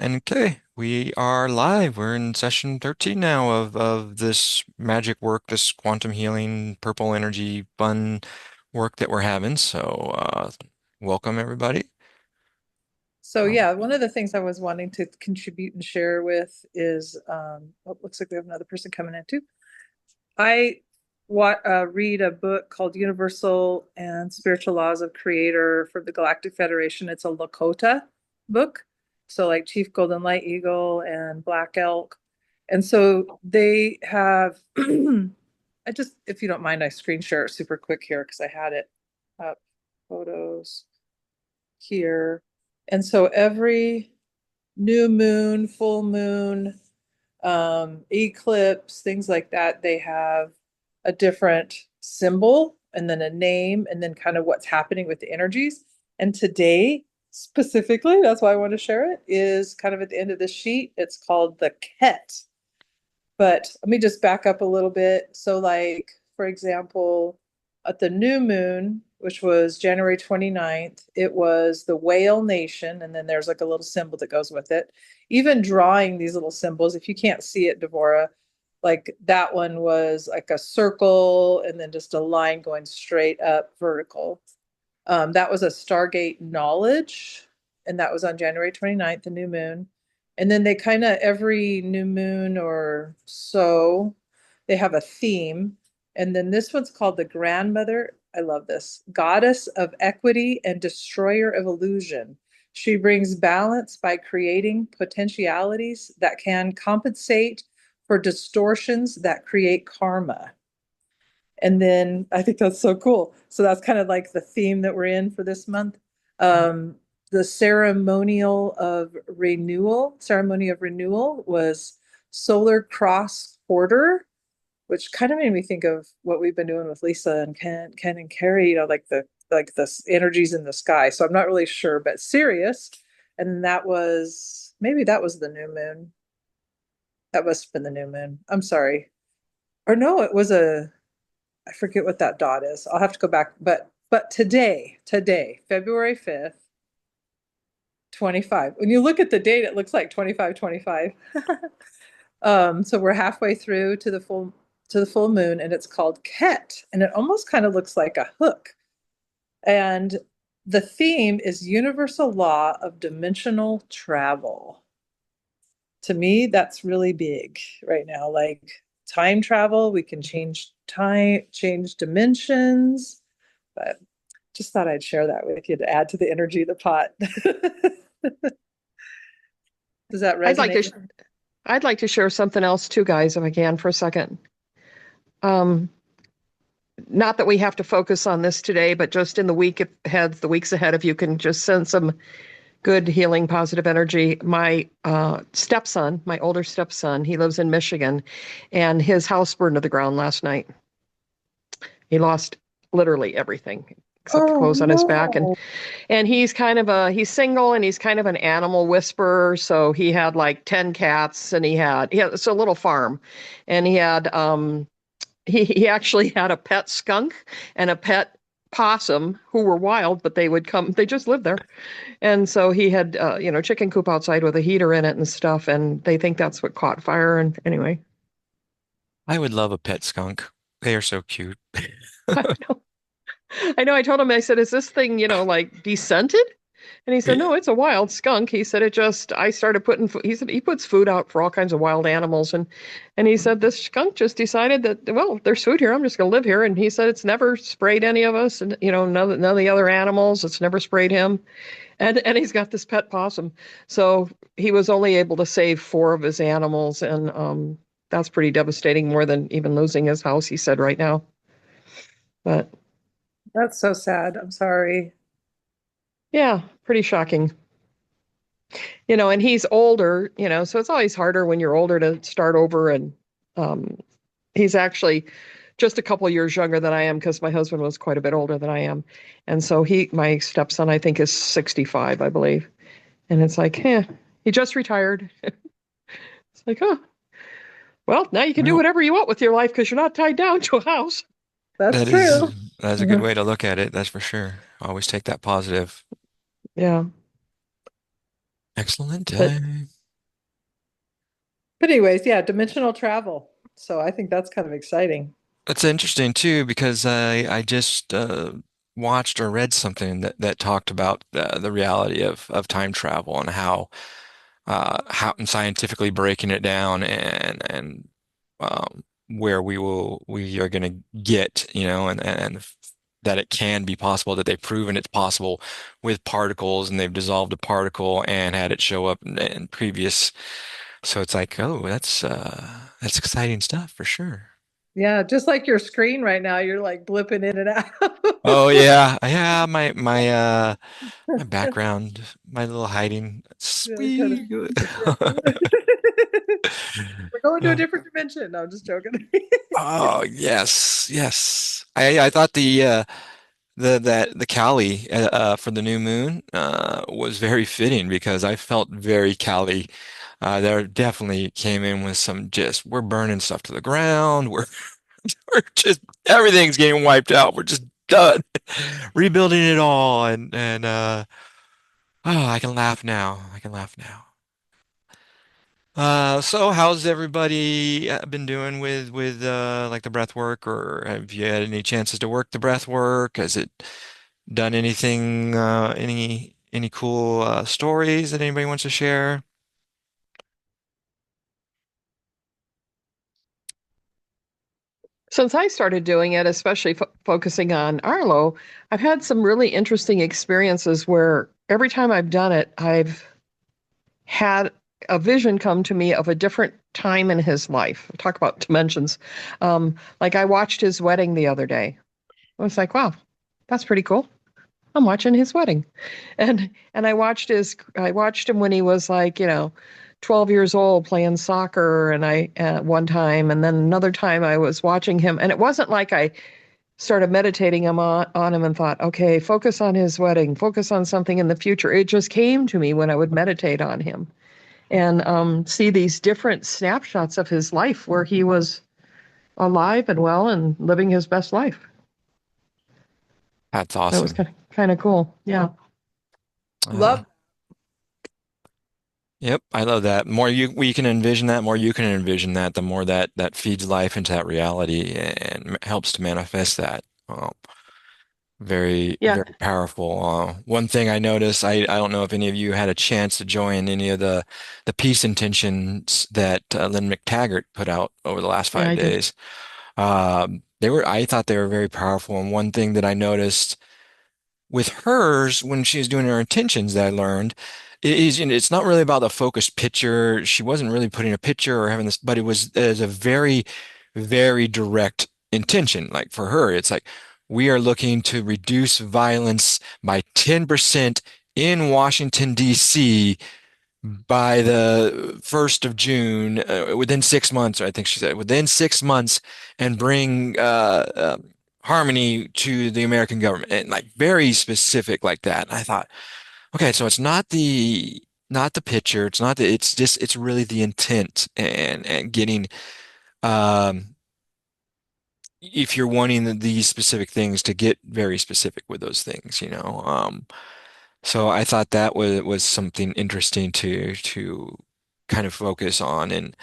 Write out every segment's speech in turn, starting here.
Okay, we are live. We're in session 13 now of this magic work, this quantum healing, purple energy fun work that we're having. So, welcome everybody. So Um, yeah, one of the things I was wanting to contribute and share with is oh, looks like we have another person coming in too. I read a book called Universal and Spiritual Laws of Creator from the Galactic Federation. It's a Lakota book. So like Chief Golden Light Eagle and Black Elk. And so they have I just, if you don't mind, I screen share it super quick here because I had it up. Photos here. And so every new moon, full moon, eclipse, things like that, they have a different symbol and then a name and then kind of what's happening with the energies. And today, specifically, that's why I want to share it, is kind of at the end of the sheet. It's called the Ket. But let me just back up a little bit. So, like, for example, at the new moon, which was January 29th, it was the whale nation. And then there's like a little symbol that goes with it. Even drawing these little symbols, if you can't see it, Devora, like that one was like a circle and then just a line going straight up vertical. That was a Stargate knowledge. And that was on January 29th, the new moon. And then they kind of every new moon or so, they have a theme. And then this one's called the grandmother. I love this goddess of equity and destroyer of illusion. She brings balance by creating potentialities that can compensate for distortions that create karma. And then I think that's so cool. So that's kind of like the theme that we're in for this month. Um, the ceremony of renewal was Solar Cross Quarter, which kind of made me think of what we've been doing with Lisa and Ken and Carrie, like the energies in the sky. So I'm not really sure, but Sirius, and that was the new moon. That must have been the new moon. I'm sorry. Or no, it was a I forget what that dot is. I'll have to go back. But today, February 5th, 25. When you look at the date, it looks like 2525. So we're halfway through to the full moon, and it's called Ket, and it almost kind of looks like a hook. And the theme is universal law of dimensional travel. To me, that's really big right now. Like time travel, we can change time, change dimensions, but just thought I'd share that with you to add to the energy of the pot. Does that I'd like resonate to with you? I'd like to share something else too, guys, if I can for a second. Um, Not that we have to focus on this today, but just in the weeks ahead, if you can just send some good healing positive energy. My stepson, my older stepson, he lives in Michigan, and his house burned to the ground last night. He lost literally everything except the Oh clothes on his back, and no. he's single and he's kind of an animal whisperer. So he had like 10 cats, and he had it's a little farm, and he actually had a pet skunk and a pet possum who were wild, but they just lived there. And so he had chicken coop outside with a heater in it and stuff, and they think that's what caught fire. And anyway, I would love a pet skunk. They are so cute. I know. I know. I told him, I said, "Is this thing, like descented?" And he said, "No, it's a wild skunk." He said, I started putting, he said he puts food out for all kinds of wild animals. And he said, this skunk just decided that, well, there's food here. I'm just going to live here. And he said, it's never sprayed any of us, and, none of the other animals. It's never sprayed him. And he's got this pet possum. So he was only able to save four of his animals. And that's pretty devastating, more than even losing his house, he said right now. But That's so sad. I'm sorry. yeah, pretty shocking. And he's older, so it's always harder when you're older to start over. And um, he's actually just a couple years younger than I am because my husband was quite a bit older than I am. And so my stepson, I think, is 65, I believe. And it's like, he just retired. It's like, oh, well, now you can do Well, whatever you want with your life because you're not tied down to a house. That's that is true. that's a good way to look at it, that's for sure. Always take that positive. Yeah. Excellent But day. But anyways, yeah, dimensional travel. So I think that's kind of exciting. It's interesting too because I just watched or read something that talked about the reality of time travel and how and scientifically breaking it down and where we are going to get, and that it can be possible, that they've proven it's possible with particles, and they've dissolved a particle and had it show up in previous. So it's like, oh, that's exciting stuff for sure. Yeah, just like your screen right now, you're like blipping in and out. Oh yeah, yeah. My background, my little hiding. Yeah, kind of. Sweet. Yeah. We're going to a different dimension. No, I'm just joking. Oh yes, yes. I thought the Cali for the new moon was very fitting because I felt very Cali. There definitely came in with some just we're burning stuff to the ground. We're just everything's getting wiped out. We're just done rebuilding it all and oh, I can laugh now. I can laugh now. So how's everybody been doing with like the breath work, or have you had any chances to work the breath work? Has it done anything any cool stories that anybody wants to share? Since I started doing it, especially focusing on Arlo, I've had some really interesting experiences where every time I've done it, I've had a vision come to me of a different time in his life. Talk about dimensions. Like I watched his wedding the other day. I was like, wow, that's pretty cool. I'm watching his wedding. And I watched him when he was like, 12 years old playing soccer and I one time and then another time I was watching him and it wasn't like I started meditating on him and thought, okay, focus on his wedding, focus on something in the future. It just came to me when I would meditate on him and see these different snapshots of his life where he was alive and well and living his best life. That's That was awesome. kind of cool. Yeah. Uh, Love. yep, I love that. More we can envision that, more you can envision that, the more that feeds life into that reality and helps to manifest that. Very, Yeah. very powerful. One thing I noticed, I don't know if any of you had a chance to join any of the peace intentions that Lynn McTaggart put out over the last Yeah, five I did. days. I thought they were very powerful. And one thing that I noticed with hers when she was doing her intentions that I learned is, it's not really about the focused picture. She wasn't really putting a picture or having this, but it was as a very, very direct intention. Like for her, it's like we are looking to reduce violence by 10% in Washington, D.C. by the 1st of June, within 6 months, I think she said, within 6 months, and bring harmony to the American government, and like very specific like that. And I thought, okay, so it's not the picture, it's just it's really the intent and getting um if you're wanting these specific things to get very specific with those things. So I thought that was something interesting to kind of focus on. And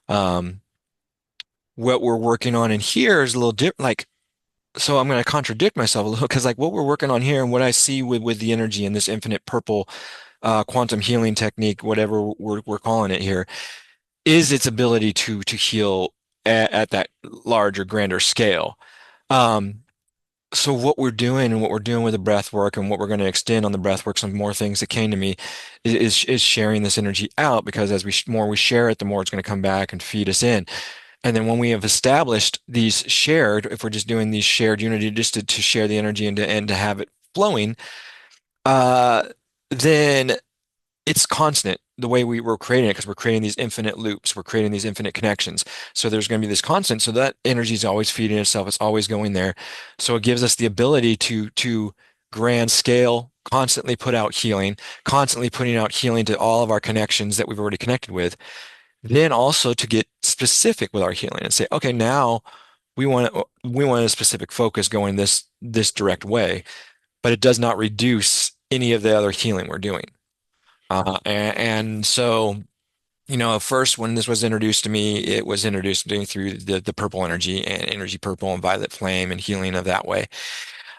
um what we're working on in here is a little different. Like, so I'm going to contradict myself a little because like what we're working on here and what I see with the energy and this infinite purple quantum healing technique, whatever we're calling it here, is its ability to heal at that larger, grander scale. Um, so what we're doing and what we're doing with the breath work and what we're going to extend on the breath work, some more things that came to me is sharing this energy out, because as more we share it, the more it's going to come back and feed us in. And then when we have established these shared, if we're just doing these shared unity just to share the energy and to have it flowing, uh, then it's constant the way we were creating it, because we're creating these infinite loops, we're creating these infinite connections. So there's going to be this constant. So that energy is always feeding itself. It's always going there. So it gives us the ability to grand scale, constantly put out healing, constantly putting out healing to all of our connections that we've already connected with. Then also to get specific with our healing and say, okay, now we want a specific focus going this direct way, but it does not reduce any of the other healing we're doing. And so First when this was introduced to me, it was introduced to me through the purple energy and energy purple and violet flame and healing of that way.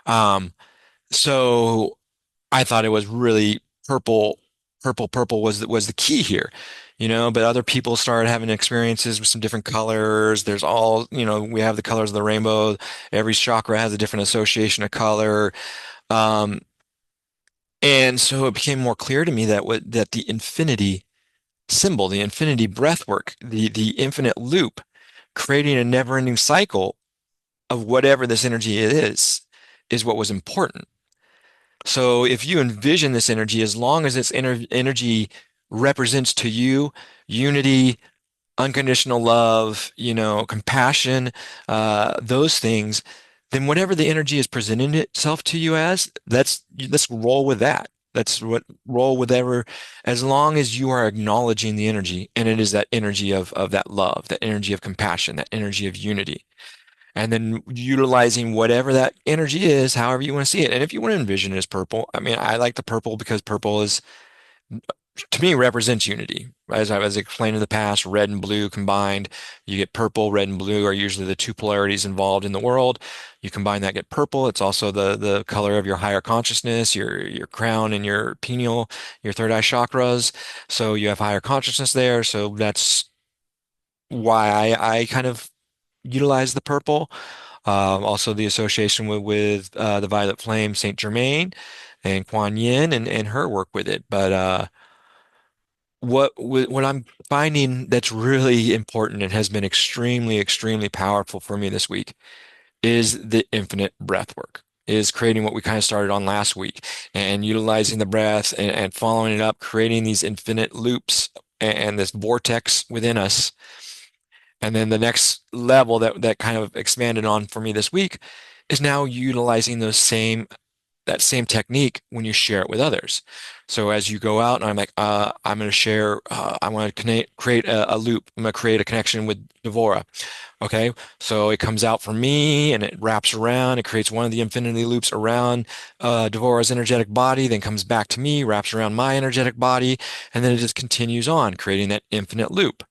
Um, so I thought it was really purple, purple was the key here, but other people started having experiences with some different colors. There's all, we have the colors of the rainbow. Every chakra has a different association of color. Um, and so it became more clear to me that the infinity symbol, the infinity breath work, the infinite loop, creating a never-ending cycle of whatever this energy is what was important. So if you envision this energy, as long as this energy represents to you unity, unconditional love, compassion, those things, then whatever the energy is presenting itself to you as, let's roll with that. That's what roll with ever, as long as you are acknowledging the energy, and it is that energy of that love, that energy of compassion, that energy of unity. And then utilizing whatever that energy is, however you want to see it. And if you want to envision it as purple, I mean, I like the purple because purple is, to me, represents unity. As I was explained in the past, red and blue combined, you get purple. Red and blue are usually the two polarities involved in the world. You combine that, get purple. It's also the color of your higher consciousness, your crown and your pineal, your third eye chakras. So you have higher consciousness there. So that's why I kind of utilize the purple. Also the association with the Violet Flame, Saint Germain, and Kuan Yin, and her work with it. But what I'm finding that's really important and has been extremely powerful for me this week is the infinite breath work. Is creating what we kind of started on last week and utilizing the breath and following it up, creating these infinite loops and this vortex within us. And then the next level that kind of expanded on for me this week is now utilizing that same technique when you share it with others. So as you go out and I'm like, I'm going to share, I want to create a loop. I'm going to create a connection with Devora. Okay. So it comes out from me and it wraps around. It creates one of the infinity loops around Devora's energetic body, then comes back to me, wraps around my energetic body, and then it just continues on, creating that infinite loop.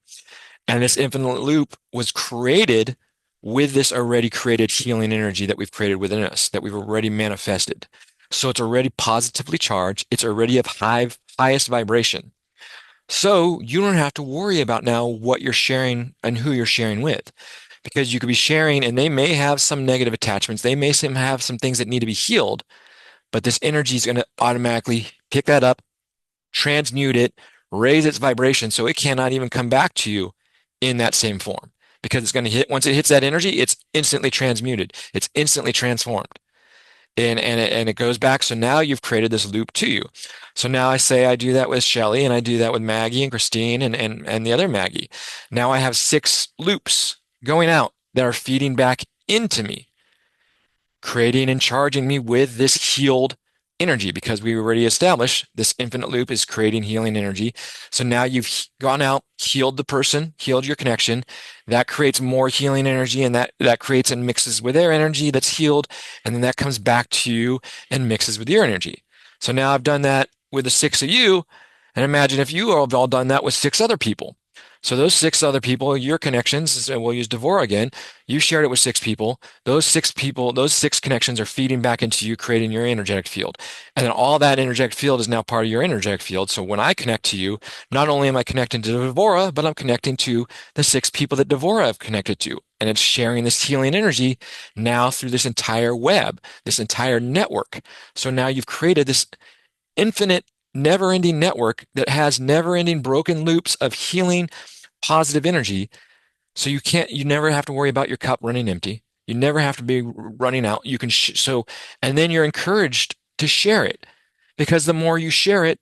And this infinite loop was created with this already created healing energy that we've created within us, that we've already manifested. So it's already positively charged. It's already of highest vibration. So you don't have to worry about now what you're sharing and who you're sharing with, because you could be sharing and they may have some negative attachments. They may have some things that need to be healed, but this energy is going to automatically pick that up, transmute it, raise its vibration so it cannot even come back to you in that same form, because it's going to hit, once it hits that energy, it's instantly transmuted. It's instantly transformed. And it goes back. So now you've created this loop to you. So now I say I do that with Shelly and I do that with Maggie and Christine and the other Maggie. Now I have 6 loops going out that are feeding back into me, creating and charging me with this healed energy, because we already established this infinite loop is creating healing energy. So now you've gone out, healed the person, healed your connection. That creates more healing energy, and that creates and mixes with their energy that's healed. And then that comes back to you and mixes with your energy. So now I've done that with the 6 of you. And imagine if you have all done that with 6 other people. So those 6 other people, your connections, and we'll use Devora again, you shared it with 6 people. Those 6 people, those 6 connections are feeding back into you, creating your energetic field. And then all that energetic field is now part of your energetic field. So when I connect to you, not only am I connecting to Devora, but I'm connecting to the 6 people that Devora have connected to. And it's sharing this healing energy now through this entire web, this entire network. So now you've created this infinite, never-ending network that has never-ending broken loops of healing positive energy. So you never have to worry about your cup running empty. You never have to be running out. You can, and then you're encouraged to share it, because the more you share it,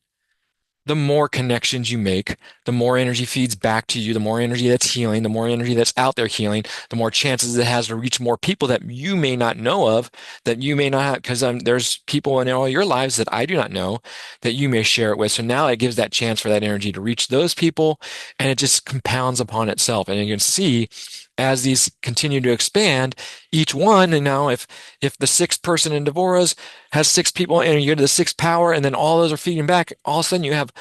the more connections you make, the more energy feeds back to you, the more energy that's healing, the more energy that's out there healing, the more chances it has to reach more people that you may not know of, that you may not have, because there's people in all your lives that I do not know that you may share it with. So now it gives that chance for that energy to reach those people, and it just compounds upon itself. And you can see as these continue to expand, each one, and now if the 6th person in Devora's has 6 people, and you go to the 6th power, and then all those are feeding back, all of a sudden you have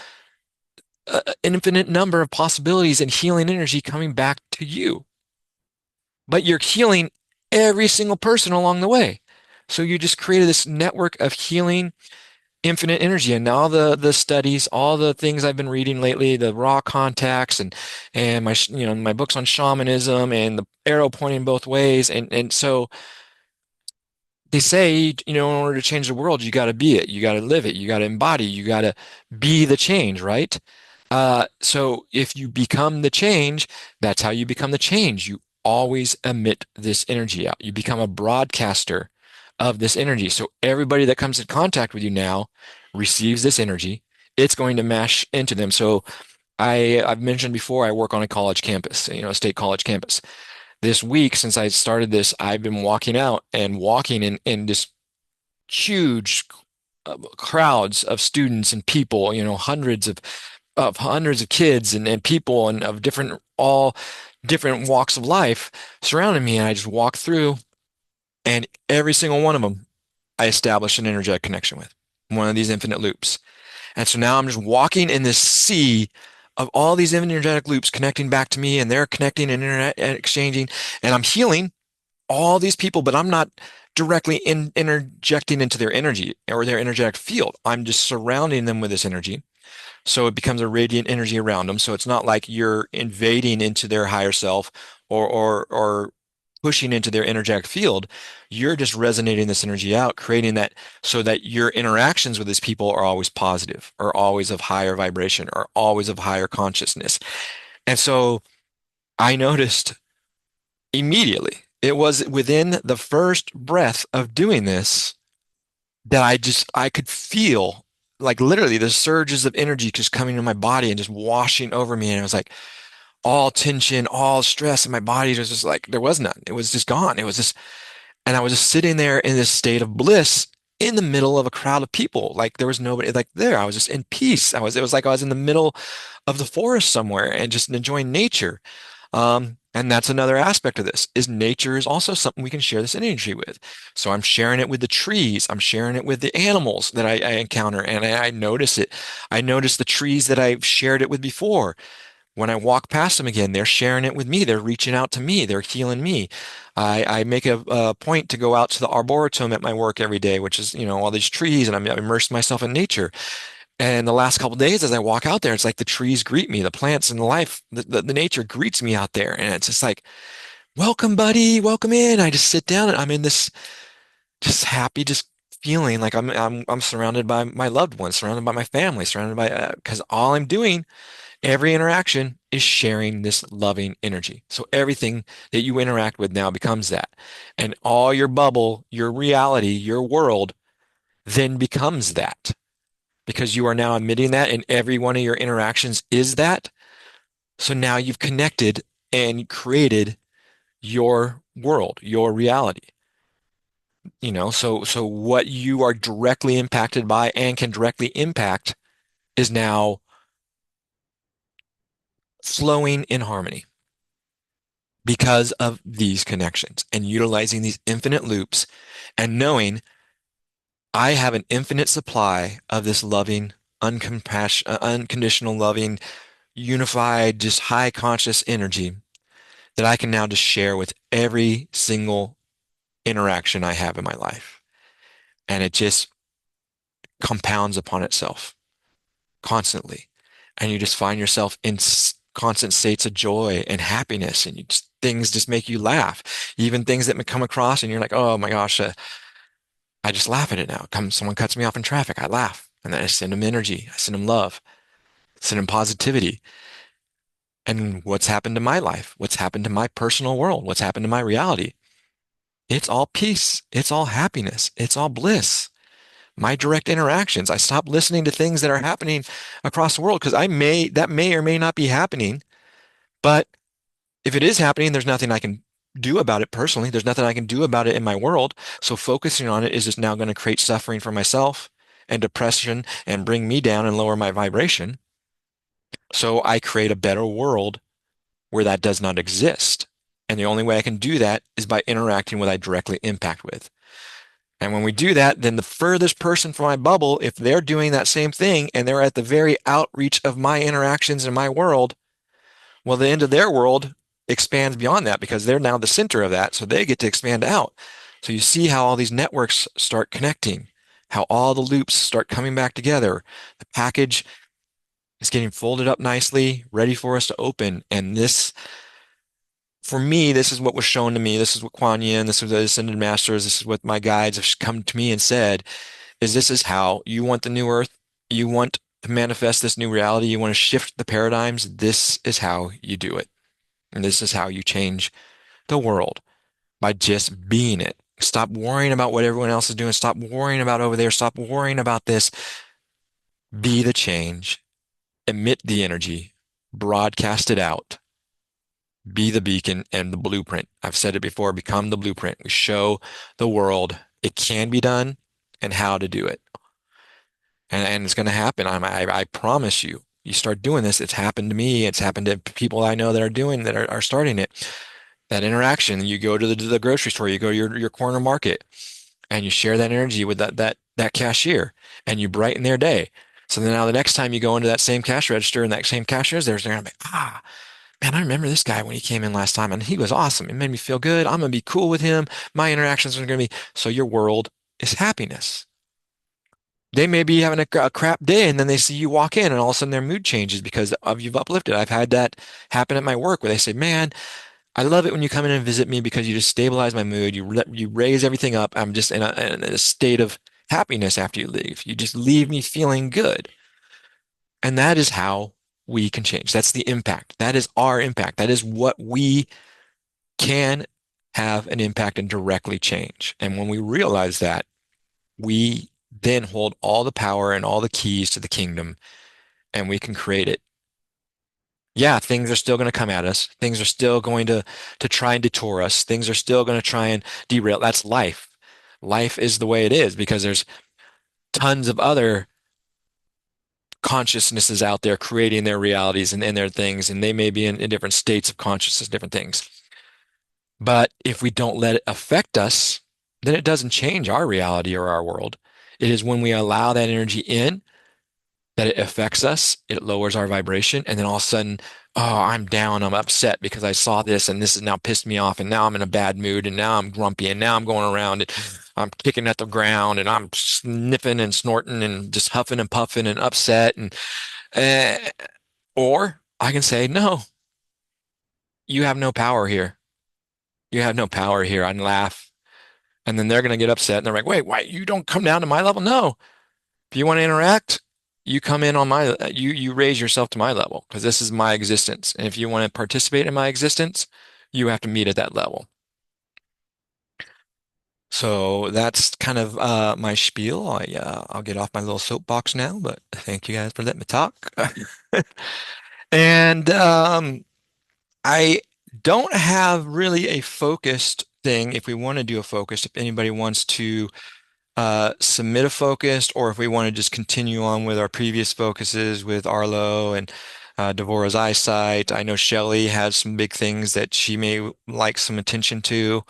an infinite number of possibilities and healing energy coming back to you. But you're healing every single person along the way. So you just created this network of healing infinite energy. And all the studies, all the things I've been reading lately, the raw contacts and my my books on shamanism and the arrow pointing both ways. And so they say, in order to change the world, you got to be it, you got to live it, you got to embody, you got to be the change, right? So if you become the change, that's how you become the change. You always emit this energy out. You become a broadcaster of this energy. So everybody that comes in contact with you now receives this energy. It's going to mash into them. So I've mentioned before, I work on a college campus, a state college campus. This week, since I started this, I've been walking out and walking in just huge crowds of students and people, hundreds of kids and people and of all different walks of life surrounding me. And I just walk through, and every single one of them, I establish an energetic connection with one of these infinite loops. And so now I'm just walking in this sea of all these energetic loops connecting back to me, and they're connecting and exchanging, and I'm healing all these people, but I'm not directly interjecting into their energy or their energetic field. I'm just surrounding them with this energy. So it becomes a radiant energy around them. So it's not like you're invading into their higher self or pushing into their energetic field. You're just resonating this energy out, creating that so that your interactions with these people are always positive, or always of higher vibration, or always of higher consciousness. And so I noticed immediately, it was within the first breath of doing this that I could feel like literally the surges of energy just coming into my body and just washing over me. And it was like all tension, all stress in my body was just like there was none. It was just gone. It was just, and I was just sitting there in this state of bliss in the middle of a crowd of people. Like there was nobody like there. I was just in peace. It was like I was in the middle of the forest somewhere and just enjoying nature. And that's another aspect of this is nature is also something we can share this energy with. So I'm sharing it with the trees. I'm sharing it with the animals that I encounter, and I notice it. I notice the trees that I've shared it with before. When I walk past them again, they're sharing it with me. They're reaching out to me. They're healing me. I make a point to go out to the arboretum at my work every day, which is, all these trees, and I'm immersed myself in nature. And the last couple of days, as I walk out there, it's like the trees greet me, the plants and the life, the nature greets me out there. And it's just like, welcome, buddy, welcome in. I just sit down and I'm in this just happy, just feeling like I'm surrounded by my loved ones, surrounded by my family, surrounded by, because all I'm doing, every interaction is sharing this loving energy. So everything that you interact with now becomes that. And all your bubble, your reality, your world then becomes that because you are now emitting that and every one of your interactions is that. So now you've connected and created your world, your reality. So what you are directly impacted by and can directly impact is now flowing in harmony because of these connections and utilizing these infinite loops and knowing I have an infinite supply of this loving, unconditional loving, unified, just high conscious energy that I can now just share with every single interaction I have in my life. And it just compounds upon itself constantly. And you just find yourself in constant states of joy and happiness, and things just make you laugh. Even things that may come across, and you're like, oh my gosh, I just laugh at it now. Someone cuts me off in traffic, I laugh. And then I send them energy, I send them love, send them positivity. And what's happened to my life? What's happened to my personal world? What's happened to my reality? It's all peace. It's all happiness. It's all bliss. My direct interactions. I stop listening to things that are happening across the world because that may or may not be happening. But if it is happening, there's nothing I can do about it personally. There's nothing I can do about it in my world. So focusing on it is just now going to create suffering for myself and depression and bring me down and lower my vibration. So I create a better world where that does not exist. And the only way I can do that is by interacting with I directly impact with. And when we do that, then the furthest person from my bubble, if they're doing that same thing and they're at the very outreach of my interactions in my world, well, the end of their world expands beyond that because they're now the center of that. So they get to expand out. So you see how all these networks start connecting, how all the loops start coming back together. The package is getting folded up nicely, ready for us to open. And this, for me, this is what was shown to me. This is what Kuan Yin, this is what the Ascended Masters, this is what my guides have come to me and said, is this is how you want the new earth. You want to manifest this new reality. You want to shift the paradigms. This is how you do it. And this is how you change the world by just being it. Stop worrying about what everyone else is doing. Stop worrying about over there. Stop worrying about this. Be the change. Emit the energy. Broadcast it out. Be the beacon and the blueprint. I've said it before, become the blueprint. We show the world it can be done and how to do it. And it's going to happen. I promise you. You start doing this. It's happened to me. It's happened to people I know that are doing that are starting it. That interaction. You go to the grocery store. You go to your corner market, and you share that energy with that cashier, and you brighten their day. So then now the next time you go into that same cash register and that same cashier's there's they're gonna be, man, I remember this guy when he came in last time, and he was awesome. It made me feel good. I'm gonna be cool with him. My interactions are gonna be so your world is happiness. They may be having a crap day and then they see you walk in and all of a sudden their mood changes because of you've uplifted. I've had that happen at my work where they say, man, I love it when you come in and visit me because you just stabilize my mood. You raise everything up. I'm just in a state of happiness after you leave. You just leave me feeling good. And that is how we can change. That's the impact. That is our impact. That is what we can have an impact and directly change. And when we realize that, we then hold all the power and all the keys to the kingdom and we can create it. Yeah, things are still going to come at us. Things are still going to try and detour us. Things are still going to try and derail. That's life. Life is the way it is because there's tons of other consciousnesses out there creating their realities and their things, and they may be in different states of consciousness, different things. But if we don't let it affect us, then it doesn't change our reality or our world. It is when we allow that energy in that it affects us, it lowers our vibration, and then all of a sudden, oh, I'm down, I'm upset because I saw this and this has now pissed me off, and now I'm in a bad mood, and now I'm grumpy, and now I'm going around and I'm kicking at the ground, and I'm sniffing and snorting and just huffing and puffing and upset, and uh, or I can say, no, you have no power here. You have no power here. And laugh, and then they're gonna get upset, and they're like, wait, why you don't come down to my level? No. If you want to interact, you come in on my, you raise yourself to my level because this is my existence. And if you want to participate in my existence, you have to meet at that level. So that's kind of my spiel. I'll get off my little soapbox now, but thank you guys for letting me talk. And I don't have really a focused thing. If we want to do a focus, if anybody wants to submit a focused, or if we want to just continue on with our previous focuses with Arlo and Devorah's eyesight. I know Shelley has some big things that she may like some attention to.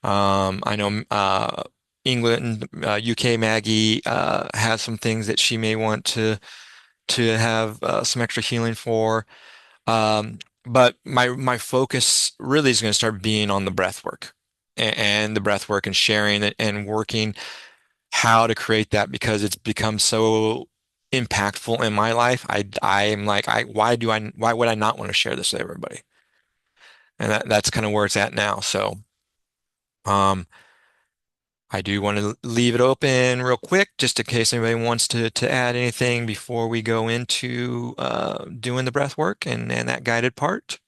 I know England, UK Maggie has some things that she may want to have some extra healing for. But my focus really is going to start being on the breath work and the breath work and sharing it and working how to create that because it's become so impactful in my life. I am like why would I not want to share this with everybody? And that's kind of where it's at now. So um I do want to leave it open real quick just in case anybody wants to add anything before we go into doing the breath work and that guided part.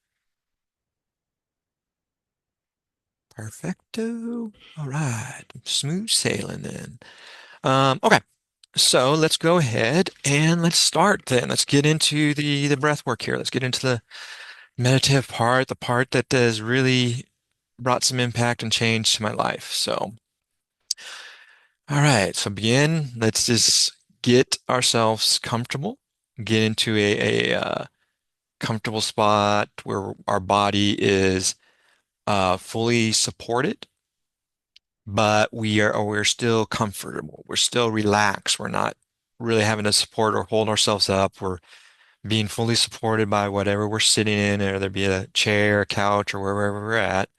Perfecto. All right. Smooth sailing then. Okay. So let's go ahead and let's start then. Let's get into the breath work here. Let's get into the meditative part, the part that has really brought some impact and change to my life. So, all right. So begin. Let's just get ourselves comfortable. Get into a comfortable spot where our body is fully supported. but we're still comfortable. We're still relaxed. We're not really having to support or hold ourselves up. We're being fully supported by whatever we're sitting in, or there be a chair, a couch, or wherever we're at,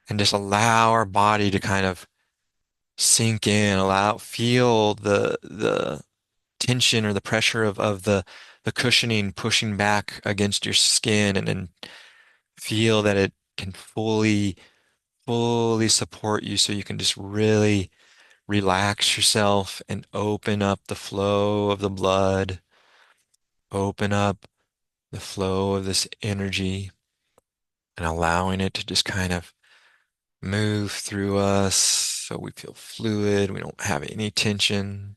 and just allow our body to kind of sink in, feel the tension or the pressure of the cushioning pushing back against your skin, and then feel that it can fully support you so you can just really relax yourself and open up the flow of the blood, open up the flow of this energy, and allowing it to just kind of move through us so we feel fluid, we don't have any tension.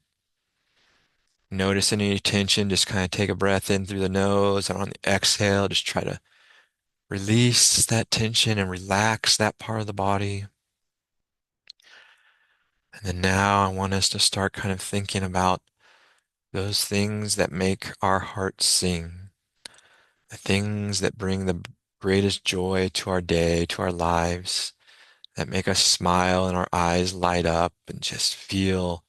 Notice any tension, just kind of take a breath in through the nose, and on the exhale, just try to release that tension and relax that part of the body. And then now I want us to start kind of thinking about those things that make our hearts sing, the things that bring the greatest joy to our day, to our lives, that make us smile and our eyes light up and just feel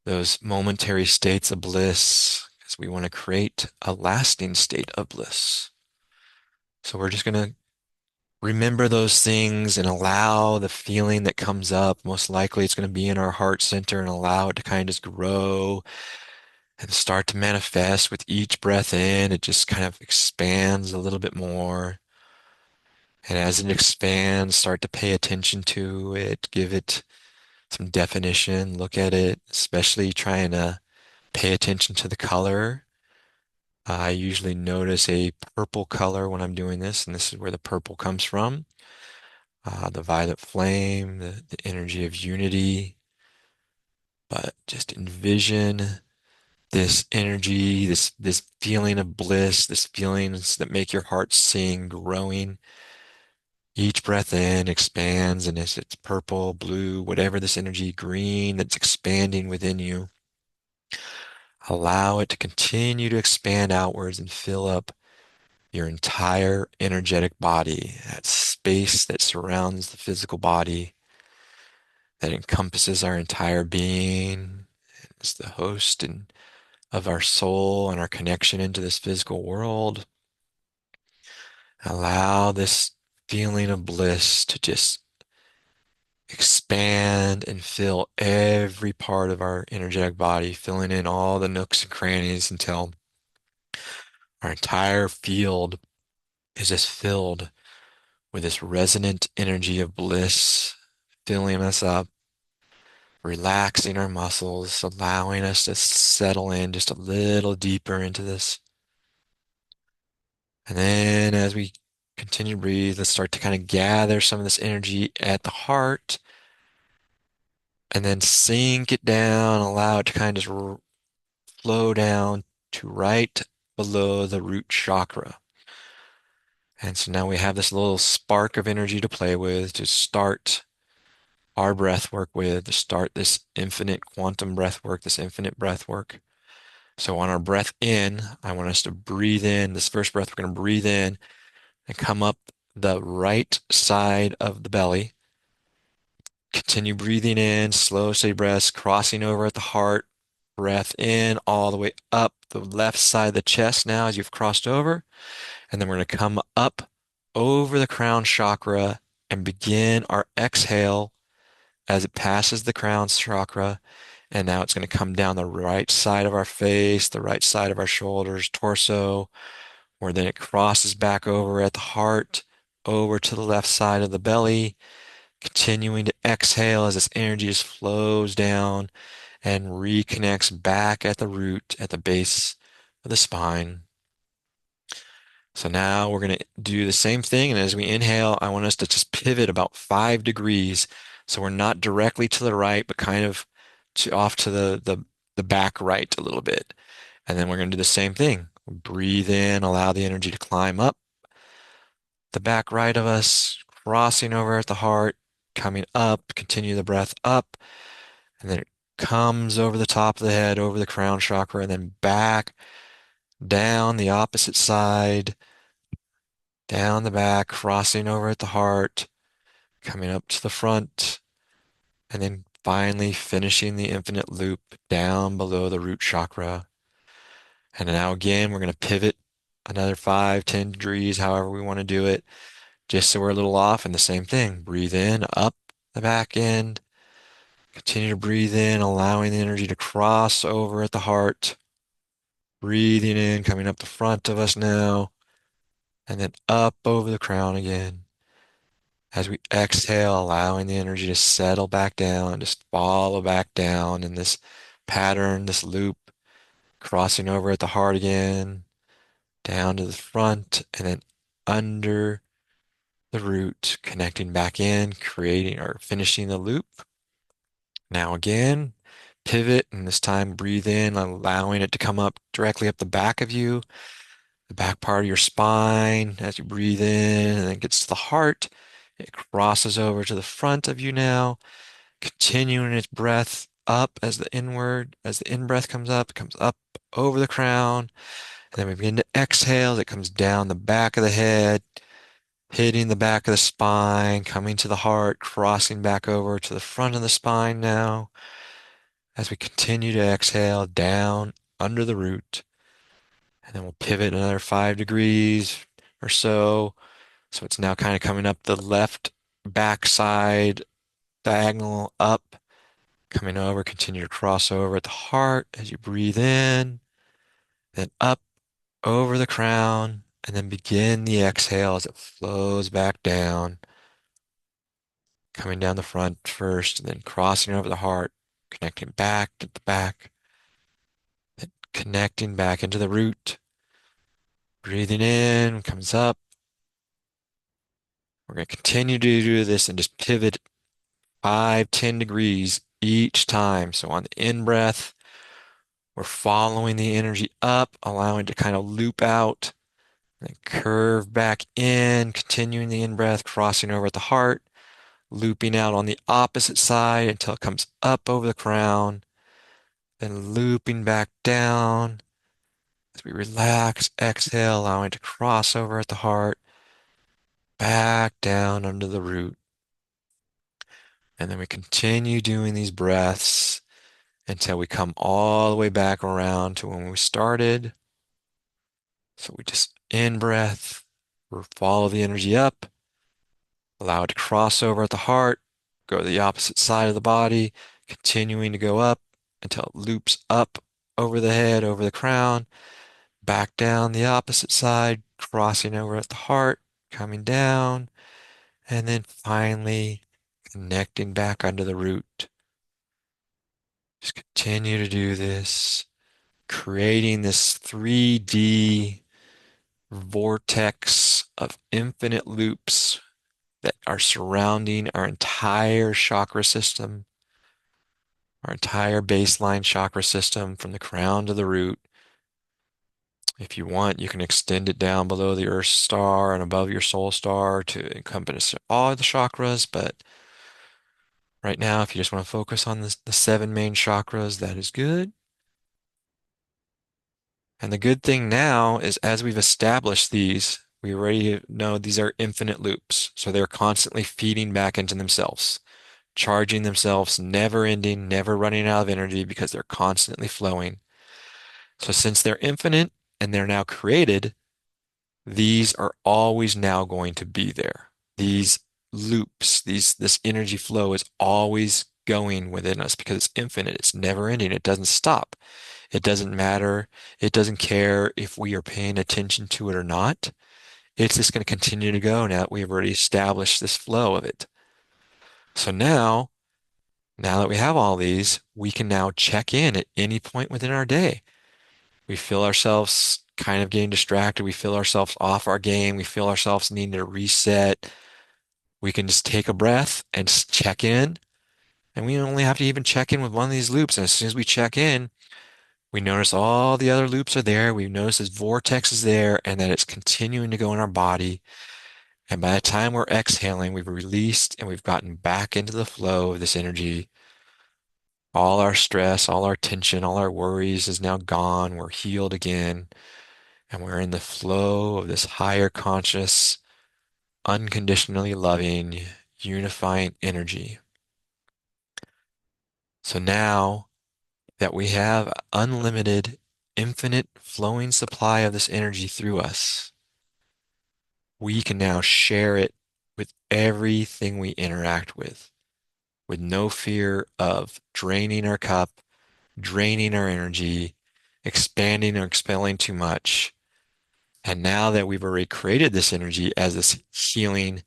those momentary states of bliss, because we want to create a lasting state of bliss. So we're just going to remember those things and allow the feeling that comes up. Most likely it's going to be in our heart center, and allow it to kind of just grow and start to manifest with each breath in. It just kind of expands a little bit more. And as it expands, start to pay attention to it, give it some definition, look at it, especially trying to pay attention to the color. I usually notice a purple color when I'm doing this, and this is where the purple comes from. The violet flame, the energy of unity. But just envision this energy, this feeling of bliss, this feelings that make your heart sing, growing. Each breath in expands, and as it's purple, blue, whatever this energy, green that's expanding within you, allow it to continue to expand outwards and fill up your entire energetic body, that space that surrounds the physical body, that encompasses our entire being. It's the host and of our soul and our connection into this physical world. Allow this feeling of bliss to just expand and fill every part of our energetic body, filling in all the nooks and crannies until our entire field is just filled with this resonant energy of bliss, filling us up, relaxing our muscles, allowing us to settle in just a little deeper into this. And then as we continue to breathe, let's start to kind of gather some of this energy at the heart, and then sink it down, allow it to kind of just flow down to right below the root chakra. And so now we have this little spark of energy to play with, to start our breath work with, to start this infinite quantum breath work, this infinite breath work. So on our breath in, I want us to breathe in. This first breath, we're going to breathe in and come up the right side of the belly. Continue breathing in, slow, steady breaths, crossing over at the heart. Breath in all the way up the left side of the chest now as you've crossed over. And then we're going to come up over the crown chakra and begin our exhale as it passes the crown chakra. And now it's going to come down the right side of our face, the right side of our shoulders, torso, where then it crosses back over at the heart, over to the left side of the belly, continuing to exhale as this energy just flows down and reconnects back at the root, at the base of the spine. So now we're going to do the same thing. And as we inhale, I want us to just pivot about 5 degrees. So we're not directly to the right, but kind of off to the back right a little bit. And then we're going to do the same thing. Breathe in, allow the energy to climb up the back right of us, crossing over at the heart, coming up, continue the breath up, and then it comes over the top of the head, over the crown chakra, and then back down the opposite side, down the back, crossing over at the heart, coming up to the front, And then finally finishing the infinite loop down below the root chakra. And now again, we're going to pivot another 5, 10 degrees, however we want to do it, just so we're a little off. And the same thing, breathe in, up the back end. Continue to breathe in, allowing the energy to cross over at the heart. Breathing in, coming up the front of us now, and then up over the crown again. As we exhale, allowing the energy to settle back down, just follow back down in this pattern, this loop, crossing over at the heart again, down to the front, and then under the root, connecting back in, creating or finishing the loop. Now again, pivot, and this time breathe in, allowing it to come up directly up the back of you, the back part of your spine as you breathe in, and then gets to the heart. It crosses over to the front of you now, continuing its breath up as the in breath comes up, it comes up over the crown. And then we begin to exhale. It comes down the back of the head, hitting the back of the spine, coming to the heart, crossing back over to the front of the spine now. As we continue to exhale down under the root. And then we'll pivot another 5 degrees or so. So it's now kind of coming up the left back side, diagonal up, coming over, continue to cross over at the heart as you breathe in, then up over the crown, and then begin the exhale as it flows back down, coming down the front first, and then crossing over the heart, connecting back to the back, then connecting back into the root. Breathing in, comes up. We're going to continue to do this and just pivot 5, 10 degrees each time. So on the in breath, we're following the energy up, allowing it to kind of loop out, then curve back in, continuing the in breath, crossing over at the heart, looping out on the opposite side until it comes up over the crown, then looping back down. As we relax, exhale, allowing it to cross over at the heart, back down under the root. And then we continue doing these breaths until we come all the way back around to when we started. So we just in breath, we follow the energy up, allow it to cross over at the heart, go to the opposite side of the body, continuing to go up until it loops up over the head, over the crown, back down the opposite side, crossing over at the heart, coming down, and then finally connecting back under the root. Just continue to do this, creating this 3D vortex of infinite loops that are surrounding our entire chakra system, our entire baseline chakra system from the crown to the root. If you want, you can extend it down below the Earth star and above your soul star to encompass all the chakras, but right now, if you just want to focus on the 7 main chakras, that is good. And the good thing now is as we've established these, we already know these are infinite loops. So they're constantly feeding back into themselves, charging themselves, never ending, never running out of energy because they're constantly flowing. So since they're infinite and they're now created, these are always now going to be there. These loops, this energy flow is always going within us because it's infinite. It's never ending. It doesn't stop. It doesn't matter. It doesn't care if we are paying attention to it or not. It's just going to continue to go now that we've already established this flow of it. So now that we have all these, we can now check in at any point within our day. We feel ourselves kind of getting distracted. We feel ourselves off our game. We feel ourselves needing to reset. We can just take a breath and just check in. And we only have to even check in with one of these loops. And as soon as we check in, we notice all the other loops are there. We notice this vortex is there and that it's continuing to go in our body. And by the time we're exhaling, we've released and we've gotten back into the flow of this energy. All our stress, all our tension, all our worries is now gone. We're healed again. And we're in the flow of this higher conscious, unconditionally loving, unifying energy. So now that we have unlimited, infinite flowing supply of this energy through us, we can now share it with everything we interact with no fear of draining our cup, draining our energy, expanding or expelling too much. And now that we've already created this energy as this healing,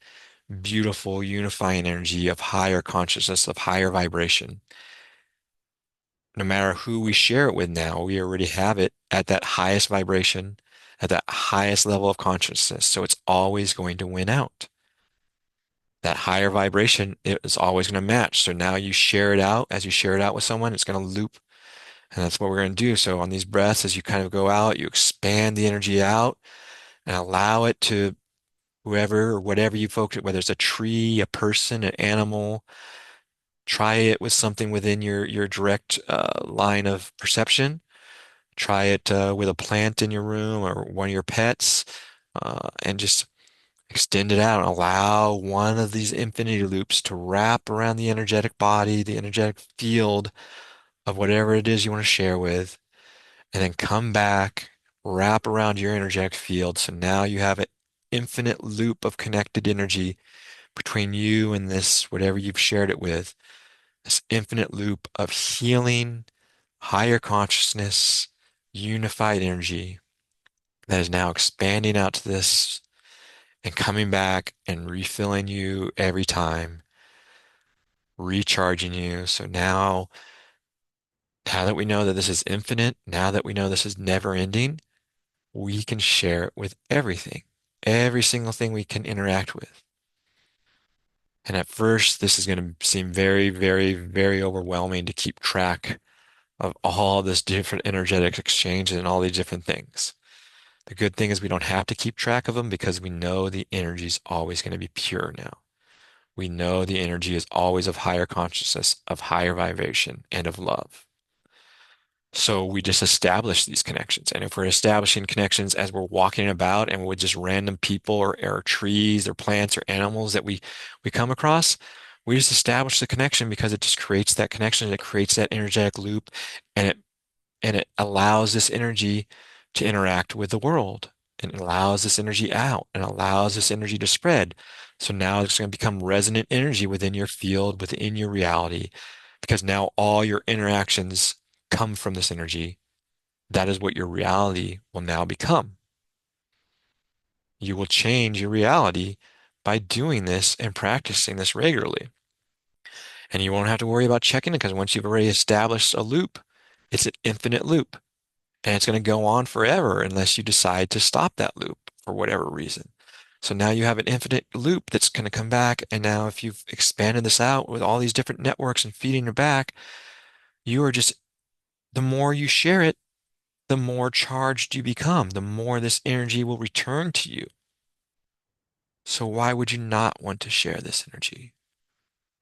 beautiful, unifying energy of higher consciousness, of higher vibration, no matter who we share it with now, we already have it at that highest vibration, at that highest level of consciousness. So it's always going to win out. That higher vibration is always going to match. So now you share it out. As you share it out with someone, it's going to loop. And that's what we're going to do. So on these breaths, as you kind of go out, you expand the energy out and allow it to whoever or whatever you focus, whether it's a tree, a person, an animal, try it with something within your direct line of perception. Try it with a plant in your room or one of your pets, and just extend it out. Allow one of these infinity loops to wrap around the energetic body, the energetic field of whatever it is you want to share with, and then come back, wrap around your energetic field. So now you have an infinite loop of connected energy between you and this, whatever you've shared it with, this infinite loop of healing, higher consciousness, unified energy that is now expanding out to this and coming back and refilling you every time, recharging you. So now that we know that this is infinite, now that we know this is never ending, we can share it with everything, every single thing we can interact with. And at first, this is going to seem very, very, very overwhelming to keep track of all this different energetic exchange and all these different things. The good thing is we don't have to keep track of them because we know the energy is always going to be pure now. We know the energy is always of higher consciousness, of higher vibration, and of love. So we just establish these connections. And if we're establishing connections as we're walking about and with just random people or trees or plants or animals that we come across, we just establish the connection because it just creates that connection. It creates that energetic loop and it allows this energy to interact with the world and it allows this energy out and allows this energy to spread. So now it's going to become resonant energy within your field, within your reality, because now all your interactions come from this energy. That is what your reality will now become. You will change your reality by doing this and practicing this regularly. And you won't have to worry about checking it because once you've already established a loop, it's an infinite loop. And it's going to go on forever unless you decide to stop that loop for whatever reason. So now you have an infinite loop that's going to come back. And now if you've expanded this out with all these different networks and feeding it back, you are just, the more you share it, the more charged you become, the more this energy will return to you. So why would you not want to share this energy?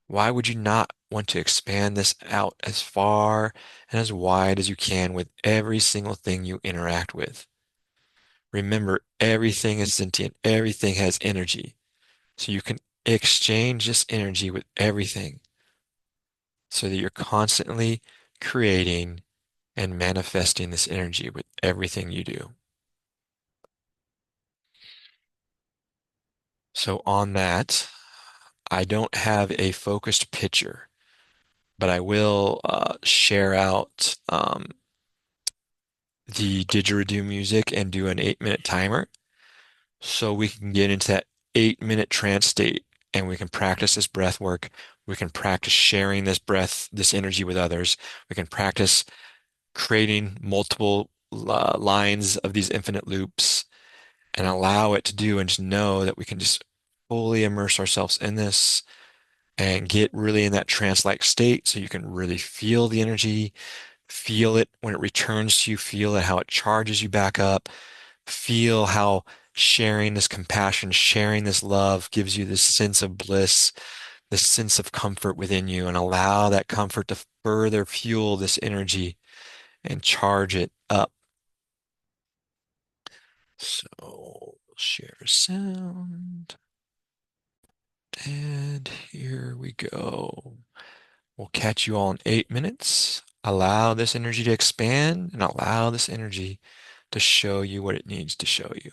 Why would you not want to expand this out as far and as wide as you can with every single thing you interact with? Remember, everything is sentient, everything has energy. So you can exchange this energy with everything so that you're constantly creating and manifesting this energy with everything you do. So on that, I don't have a focused picture, but I will share out the didgeridoo music and do an 8-minute timer so we can get into that 8-minute trance state and we can practice this breath work. We can practice sharing this breath, this energy with others. We can practice creating multiple lines of these infinite loops and allow it to do and just know that we can just fully immerse ourselves in this and get really in that trance-like state so you can really feel the energy, feel it when it returns to you, feel it how it charges you back up, feel how sharing this compassion, sharing this love gives you this sense of bliss, this sense of comfort within you, and allow that comfort to further fuel this energy and charge it up. So we'll share sound. And here we go. We'll catch you all in 8 minutes. Allow this energy to expand and allow this energy to show you what it needs to show you.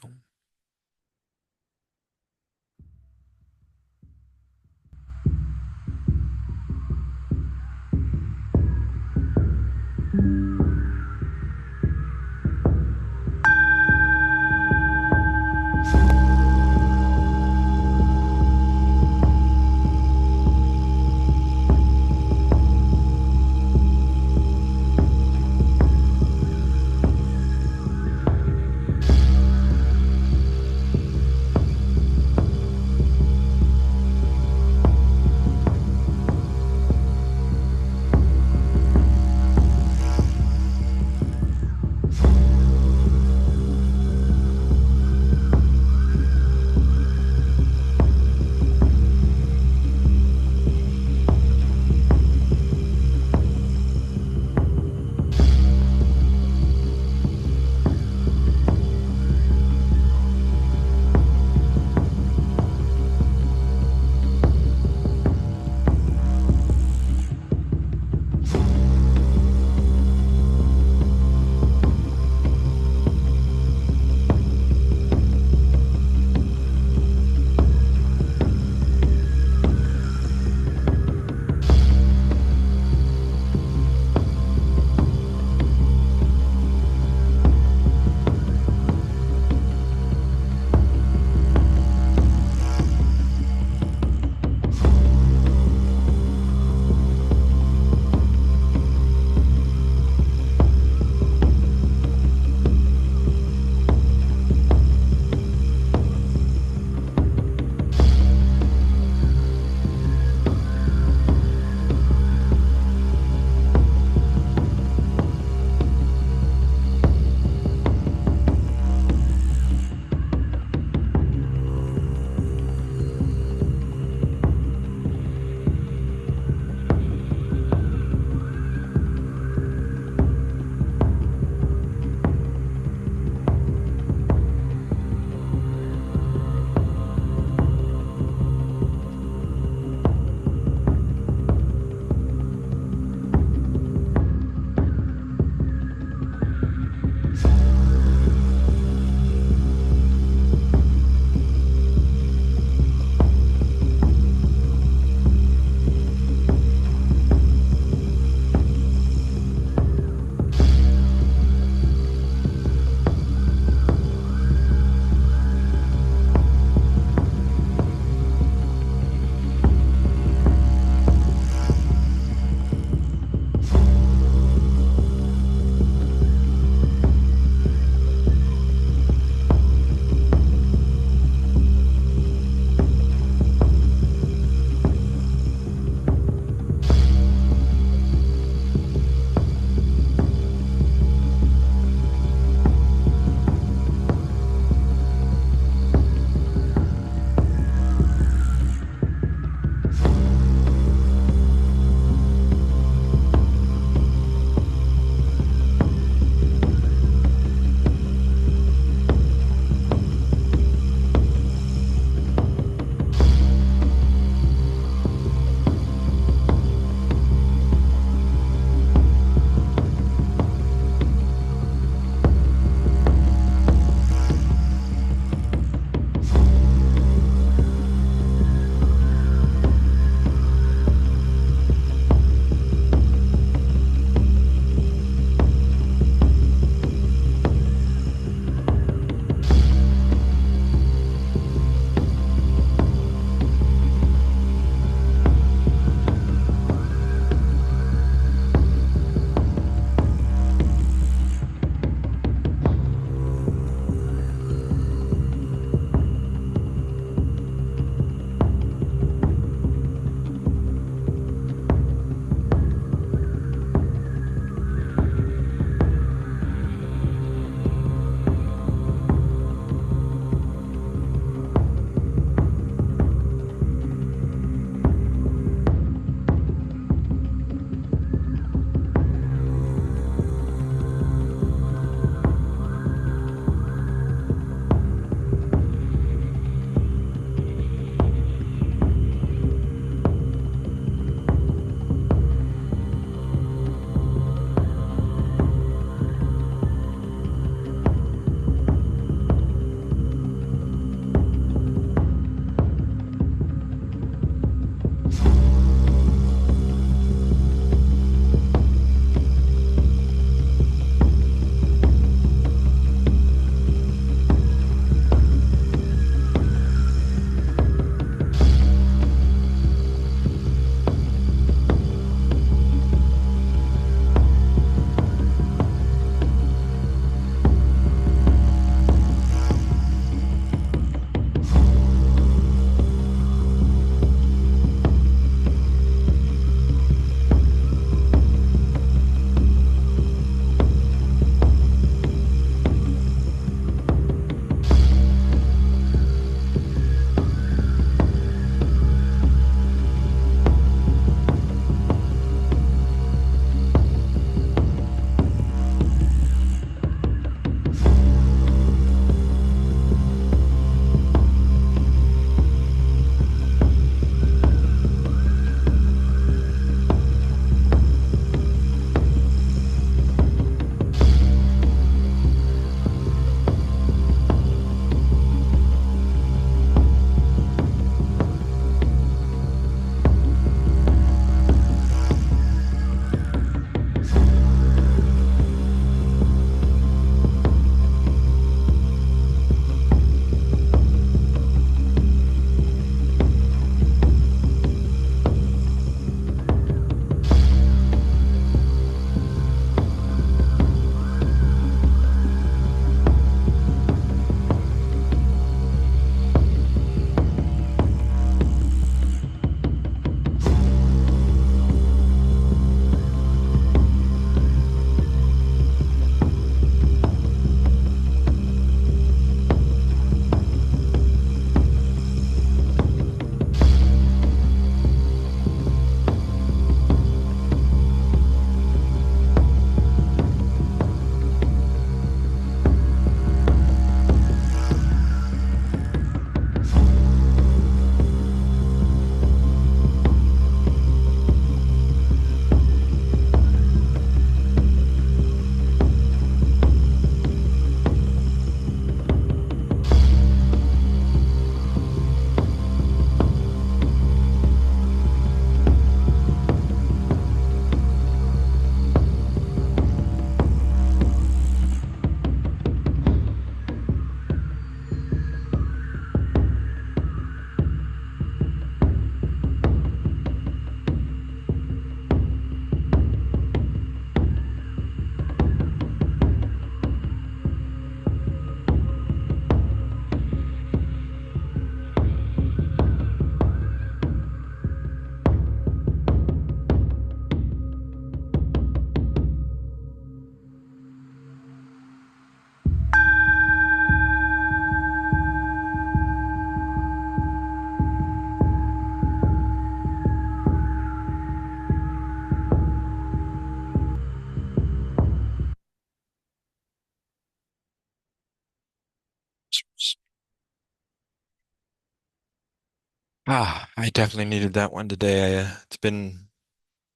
I definitely needed that one today. It's been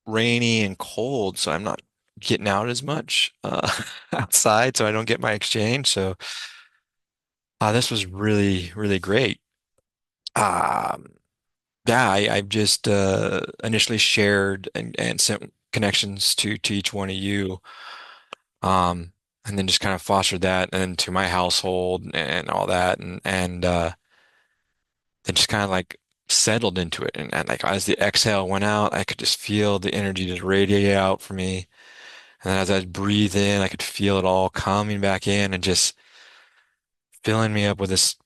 rainy and cold, so I'm not getting out as much outside, so I don't get my exchange. So this was really, really great. Um, yeah, I've just initially shared and sent connections to each one of you, and then just kind of fostered that and to my household and all that, and then just kind of like settled into it. And like as the exhale went out, I could just feel the energy just radiate out for me. And then as I breathe in, I could feel it all coming back in and just filling me up with this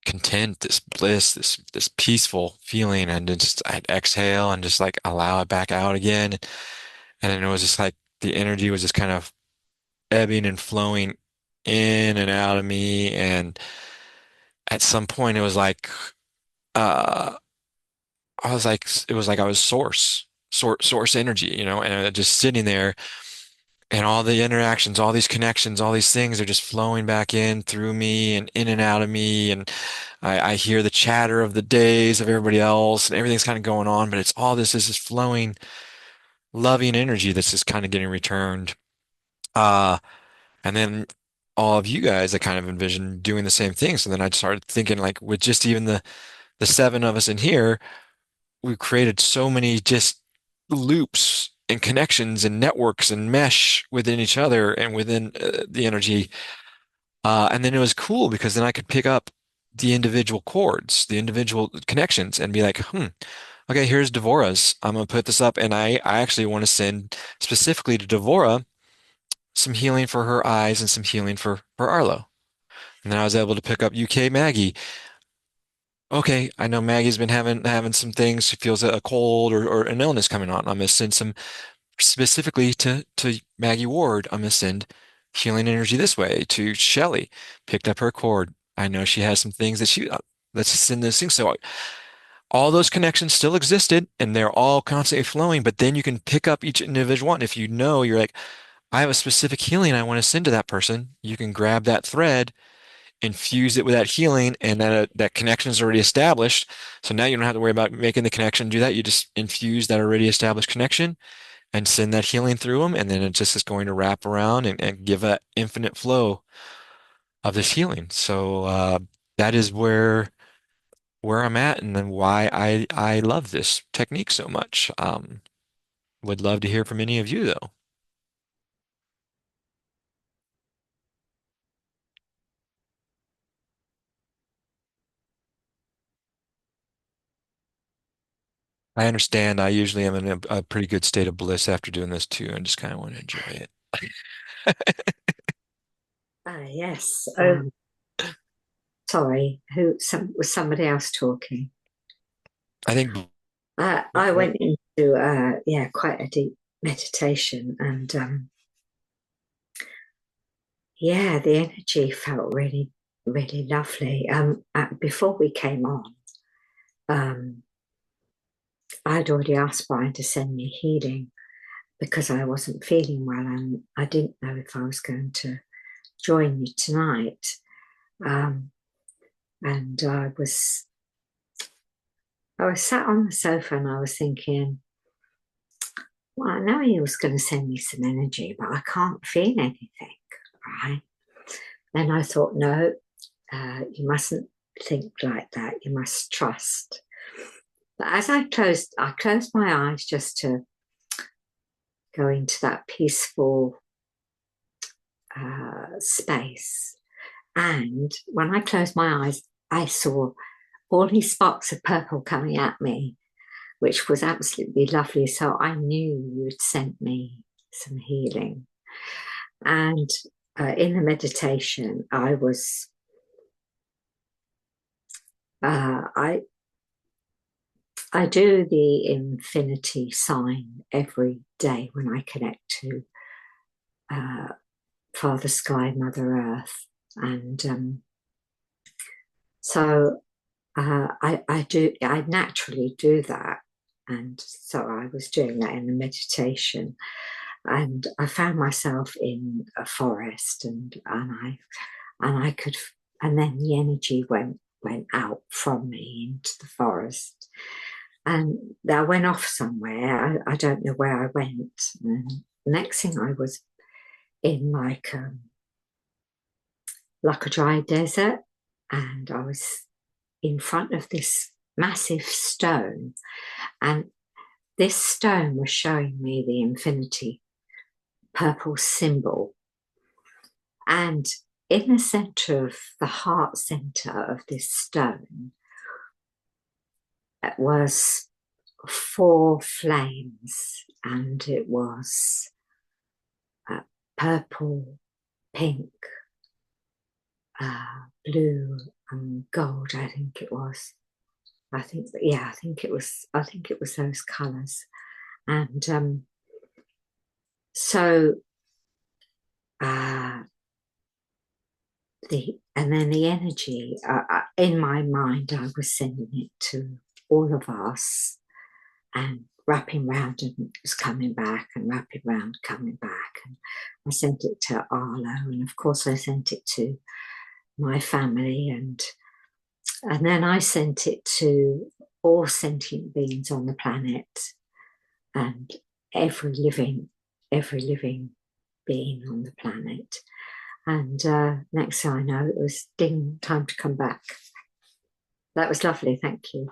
content, this bliss, this peaceful feeling. And then just I'd exhale and just like allow it back out again. And then it was just like the energy was just kind of ebbing and flowing in and out of me. And at some point, it was like uh I was like it was like I was source energy, and just sitting there. And all the interactions, all these connections, all these things are just flowing back in through me and in and out of me. And I hear the chatter of the days of everybody else, and everything's kind of going on, but it's all this is flowing, loving energy that's just kind of getting returned. Uh, and then all of you guys, I kind of envisioned doing the same thing. So then I started thinking, like, with just even the seven of us in here, we've created so many just loops and connections and networks and mesh within each other and within the energy. And then it was cool because then I could pick up the individual chords, the individual connections, and be like, okay, here's Devorah's. I'm gonna put this up, and I actually want to send specifically to Devorah some healing for her eyes and some healing for Arlo. And then I was able to pick up UK Maggie. Okay, I know Maggie's been having some things. She feels a cold or an illness coming on. I'm gonna send some specifically to Maggie Ward. I'm gonna send healing energy this way to Shelly. Picked up her cord. I know she has some things that let's just send those things. So all those connections still existed and they're all constantly flowing, but then you can pick up each individual one. If you know you're like, I have a specific healing I want to send to that person, you can grab that thread, infuse it with that healing, and that connection is already established. So now you don't have to worry about making the connection, do that. You just infuse that already established connection and send that healing through them, and then it just is going to wrap around and give that infinite flow of this healing. So that is where I'm at, and then why I love this technique so much. Would love to hear from any of you though. I understand. I usually am in a pretty good state of bliss after doing this too, and just kind of want to enjoy it. Yes. Sorry, was somebody else talking? I think I went into quite a deep meditation, and yeah, the energy felt really, really lovely. Before we came on, um, I'd already asked Brian to send me healing because I wasn't feeling well, and I didn't know if I was going to join you tonight. And I was sat on the sofa and I was thinking, well, I know he was going to send me some energy, but I can't feel anything, right? Then I thought, no, you mustn't think like that. You must trust. But as I closed my eyes just to go into that peaceful space. And when I closed my eyes, I saw all these sparks of purple coming at me, which was absolutely lovely. So I knew you'd sent me some healing. And in the meditation, I do the infinity sign every day when I connect to Father Sky, Mother Earth, and so I naturally do that, and so I was doing that in the meditation, and I found myself in a forest, and I could, and then the energy went went out from me into the forest. And I went off somewhere. I don't know where I went. And next thing I was in like a dry desert, and I was in front of this massive stone, and this stone was showing me the infinity purple symbol. And in the center of the heart center of this stone was four flames, and it was purple, pink, blue, and gold. I think it was. I think it was. I think it was those colours, and so uh, and then the energy in my mind, I was sending it to all of us, and wrapping round, and it was coming back, and wrapping round, coming back, and I sent it to Arlo, and of course I sent it to my family, and then I sent it to all sentient beings on the planet, and every living being on the planet. And next thing I know, it was ding, time to come back. That was lovely. Thank you.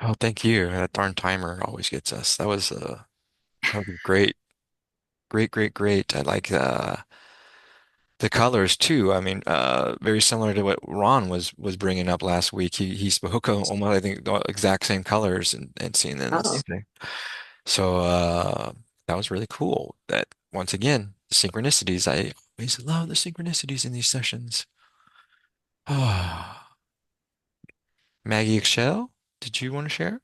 Oh, thank you. That darn timer always gets us. That was great. Great, great, great. I like the colors too. I mean, very similar to what Ron was bringing up last week. He spoke almost, I think, the exact same colors and seeing them the Oh, same thing. So that was really cool. That once again, synchronicities. I always love the synchronicities in these sessions. Ah, Maggie Excel, did you want to share?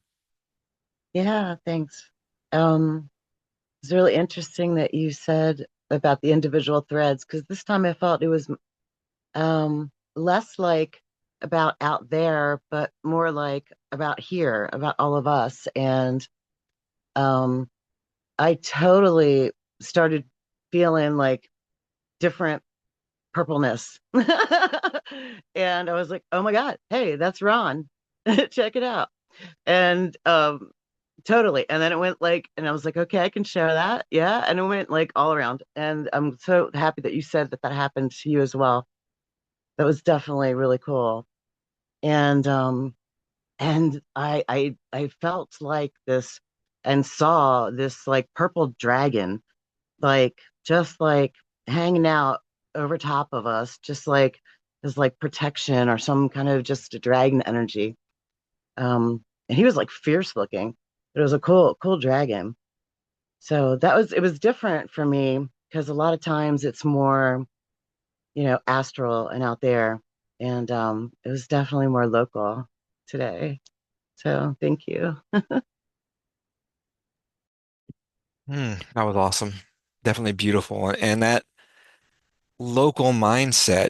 Yeah, thanks. It's really interesting that you said about the individual threads, because this time I felt it was less like about out there, but more like about here, about all of us. And um, I totally started feeling like different purpleness. And I was like, oh my God, hey, that's Ron. Check it out. And totally. And then it went like, and I was like, okay, I can share that. Yeah. And it went like all around. And I'm so happy that you said that that happened to you as well. That was definitely really cool. And I felt like this and saw this like purple dragon, like just like hanging out over top of us, just like as like protection or some kind of just a dragon energy. And he was like fierce looking. It was a cool dragon. So it was different for me because a lot of times it's more, astral and out there. And it was definitely more local today. So thank you. That was awesome. Definitely beautiful. And that local mindset,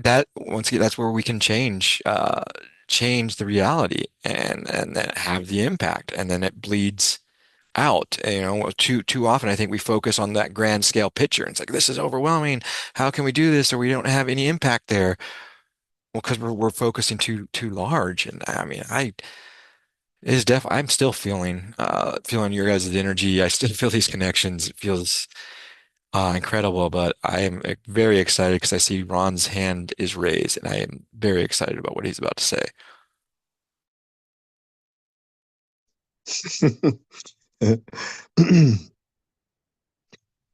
that once again, that's where we can change the reality and then have the impact. And then it bleeds out. And, too often I think we focus on that grand scale picture. It's like this is overwhelming. How can we do this? Or we don't have any impact there. Well, because we're focusing too large. And I mean, it is definitely I'm still feeling your guys' energy. I still feel these connections. It feels incredible. But I am very excited because I see Ron's hand is raised, and I am very excited about what he's about to say.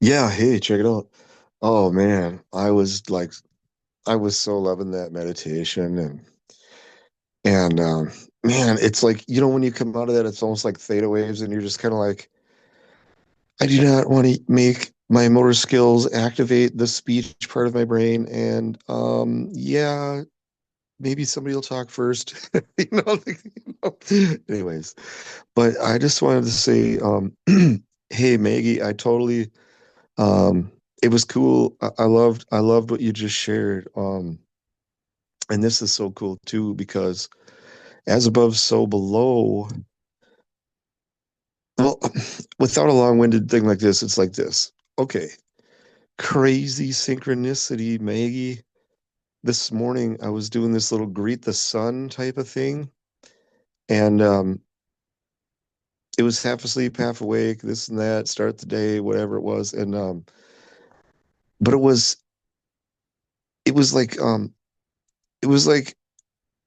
Yeah, hey, check it out. Oh man, I was so loving that meditation and man, it's like, when you come out of that, it's almost like theta waves and you're just kind of like, I do not want to make my motor skills activate the speech part of my brain and yeah, maybe somebody will talk first. Anyways, but I just wanted to say hey Maggie, I totally it was cool. I loved what you just shared. And this is so cool too because as above, so below. Well, without a long-winded thing like this, it's like this. Okay, crazy synchronicity, Maggie. this morning I was doing this little greet the sun type of thing, and it was half asleep, half awake, this and that, start the day, whatever it was, and but it was like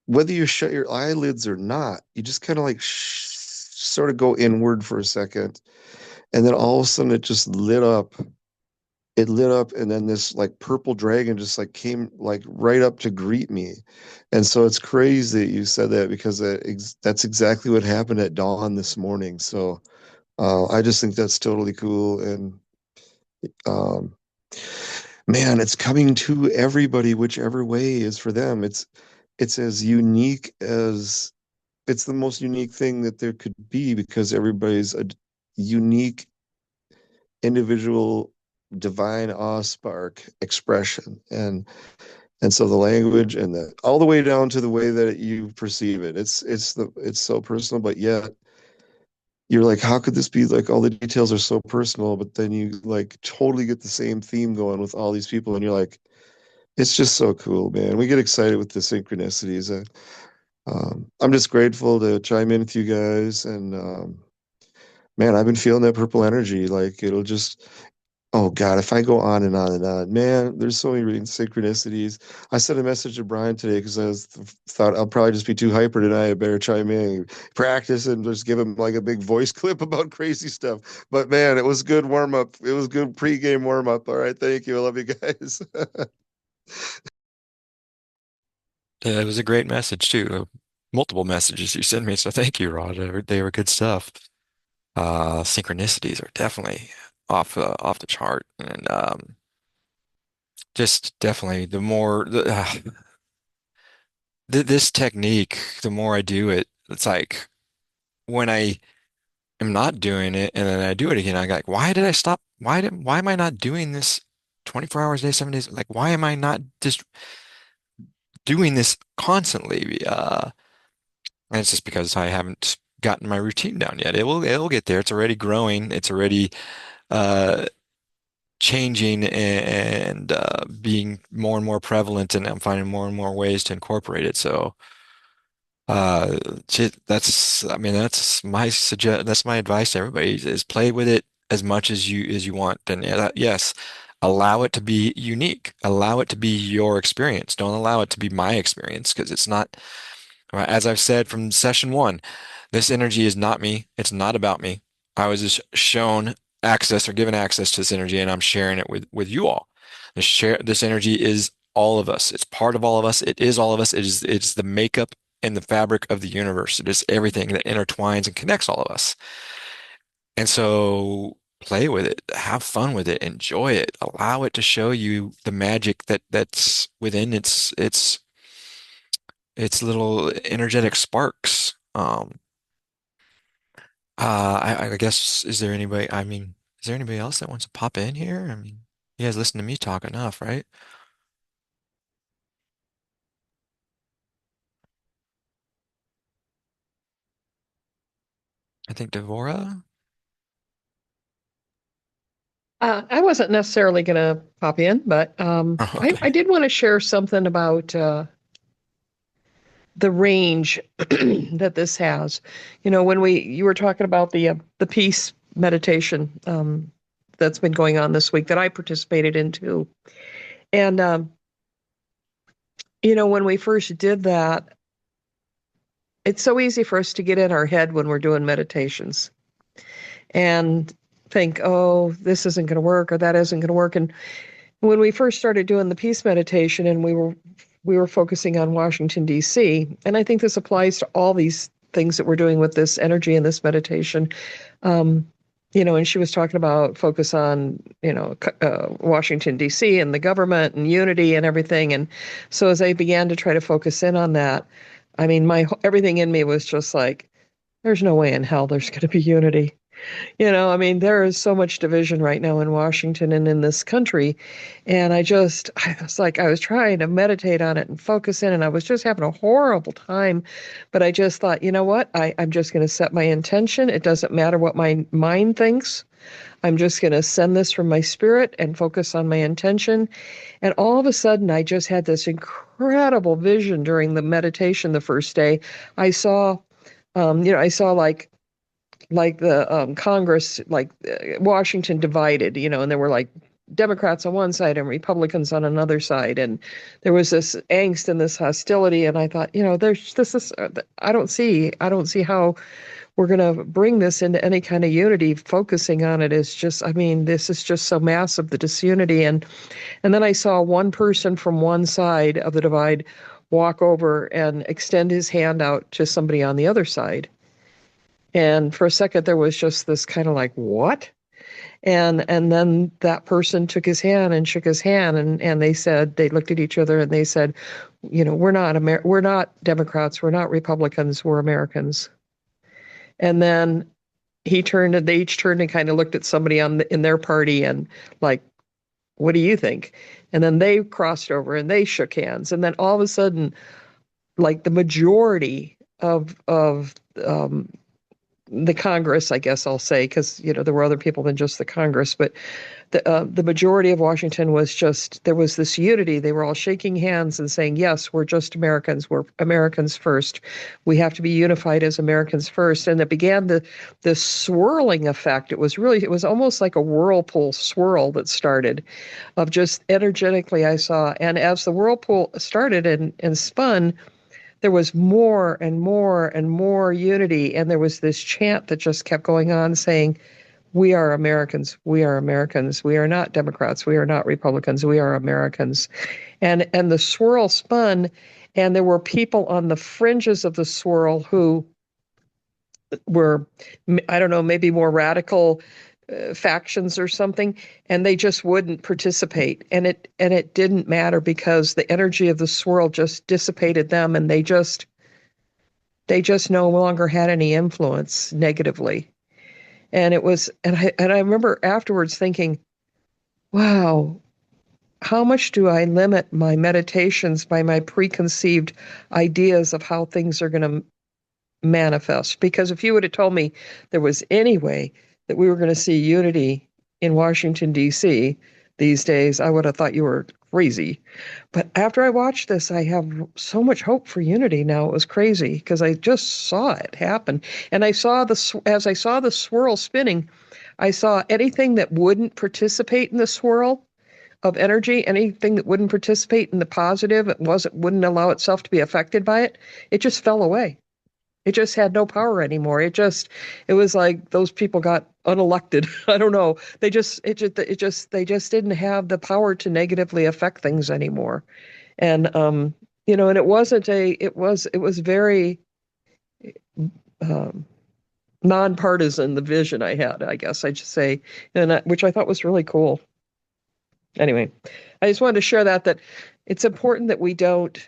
whether you shut your eyelids or not, you just kind of like sort of go inward for a second, and then all of a sudden it just lit up. It lit up, and then this like purple dragon just like came like right up to greet me. And so it's crazy that you said that because that's exactly what happened at dawn this morning. So I just think that's totally cool. And um, man, it's coming to everybody, whichever way is for them. It's as unique as it's the most unique thing that there could be because everybody's a unique individual divine awe spark expression, and so the language and the all the way down to the way that you perceive it, it's so personal, but yet you're like, how could this be like all the details are so personal, but then you like totally get the same theme going with all these people, and you're like, it's just so cool, man. We get excited with the synchronicities. I'm just grateful to chime in with you guys, and man, I've been feeling that purple energy. Like it'll just, oh God, if I go on and on and on, man, there's so many synchronicities. I sent a message to Brian today because thought I'll probably just be too hyper tonight. I better chime in, practice, and just give him like a big voice clip about crazy stuff. But man, it was good warm up. It was good pregame warm up. All right, thank you. I love you guys. Yeah, it was a great message too. Multiple messages you sent me, so thank you, Rod. They were good stuff. Synchronicities are definitely off the chart, and just definitely the more this technique, the more I do it, it's like when I am not doing it and then I do it again, I got like, why did I stop? Why am I not doing this 24 hours a day, 7 days? Like, why am I not just doing this constantly? And it's just because I haven't gotten my routine down yet. It'll get there. It's already growing. It's already uh changing and being more and more prevalent, and I'm finding more and more ways to incorporate it. So uh that's I mean that's my advice to everybody is play with it as much as you want. And yes, allow it to be unique. Allow it to be your experience. Don't allow it to be my experience because it's not. Right, as I've said from session one, this energy is not me. It's not about me. I was just shown access or given access to this energy, and I'm sharing it with you all. This energy is all of us. It's part of all of us. It is all of us. It's the makeup and the fabric of the universe. It is everything that intertwines and connects all of us. And so play with it, have fun with it, enjoy it, allow it to show you the magic that's within its little energetic sparks. I guess, is there anybody else that wants to pop in here? I mean, you guys listen to me talk enough, right? I think Devora. I wasn't necessarily going to pop in, but I, Okay. I did want to share something about the range that this has. You know, when you were talking about the peace meditation that's been going on this week that I participated in too, and you know, when we first did that, it's so easy for us to get in our head when we're doing meditations and think, oh, this isn't going to work or that isn't going to work. And when we first started doing the peace meditation and we were focusing on Washington, D.C., and I think this applies to all these things that we're doing with this energy and this meditation. You know, and she was talking about focus on, you know, Washington, D.C. and the government and unity and everything. And so as I began to try to focus in on that, I mean, everything in me was just like, there's no way in hell there's going to be unity. I mean, there is so much division right now in Washington and in this country. And I was like, I was trying to meditate on it and focus in, and I was just having a horrible time. But I just thought, you know what? I'm just going to set my intention. It doesn't matter what my mind thinks. I'm just going to send this from my spirit and focus on my intention. And all of a sudden, I just had this incredible vision during the meditation the first day. I saw, I saw like the Congress, like Washington divided, and there were like Democrats on one side and Republicans on another side, and there was this angst and this hostility. And I thought, there's this is I don't see how we're going to bring this into any kind of unity. Focusing on it is just, I mean, this is just so massive, the disunity. And then I saw one person from one side of the divide walk over and extend his hand out to somebody on the other side. And for a second, there was just this kind of like, what? And then that person took his hand and shook his hand, and they looked at each other and they said, we're not Democrats, we're not Republicans, we're Americans. And then they each turned and kind of looked at somebody in their party and like, what do you think? And then they crossed over and they shook hands. And then all of a sudden, like the majority of the Congress, I guess I'll say, because there were other people than just the Congress, but the majority of Washington was just, there was this unity. They were all shaking hands and saying, yes, we're just Americans. We're Americans first. We have to be unified as Americans first. And it began this swirling effect. It was almost like a whirlpool swirl that started of just energetically I saw. And as the whirlpool started and spun, there was more and more and more unity. And there was this chant that just kept going on saying, we are Americans. We are Americans. We are not Democrats. We are not Republicans. We are Americans. And the swirl spun, and there were people on the fringes of the swirl who were, I don't know, maybe more radical factions or something, and they just wouldn't participate. And it didn't matter because the energy of the swirl just dissipated them, and they just no longer had any influence negatively. And I remember afterwards thinking, wow, how much do I limit my meditations by my preconceived ideas of how things are going to manifest? Because if you would have told me there was any way that we were going to see unity in Washington, D.C. these days, I would have thought you were crazy. But after I watched this, I have so much hope for unity now. It was crazy because I just saw it happen. And as I saw the swirl spinning, I saw anything that wouldn't participate in the swirl of energy, anything that wouldn't participate in the positive, wouldn't allow itself to be affected by it, it just fell away. It just had no power anymore. It was like those people got unelected. I don't know. They just didn't have the power to negatively affect things anymore. And and it was very nonpartisan, the vision I had, I guess I'd just say, and which I thought was really cool. Anyway, I just wanted to share that it's important that we don't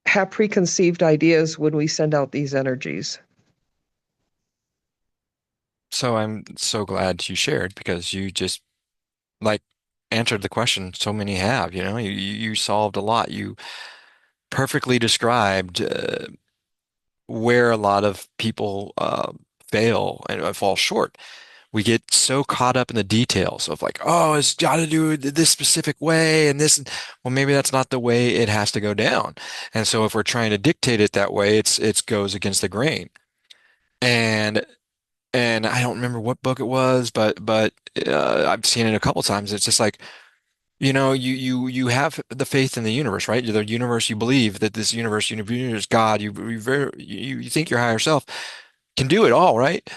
have preconceived ideas when we send out these energies. So I'm so glad you shared because you just like answered the question so many have, you solved a lot. You perfectly described where a lot of people fail and fall short. We get so caught up in the details of like, oh, it's got to do it this specific way and this. Well, maybe that's not the way it has to go down. And so if we're trying to dictate it that way, it goes against the grain. And and I don't remember what book it was, but I've seen it a couple times. It's just like, you have the faith in the universe, right? The universe, you believe that this universe, God, you think your higher self can do it all, right?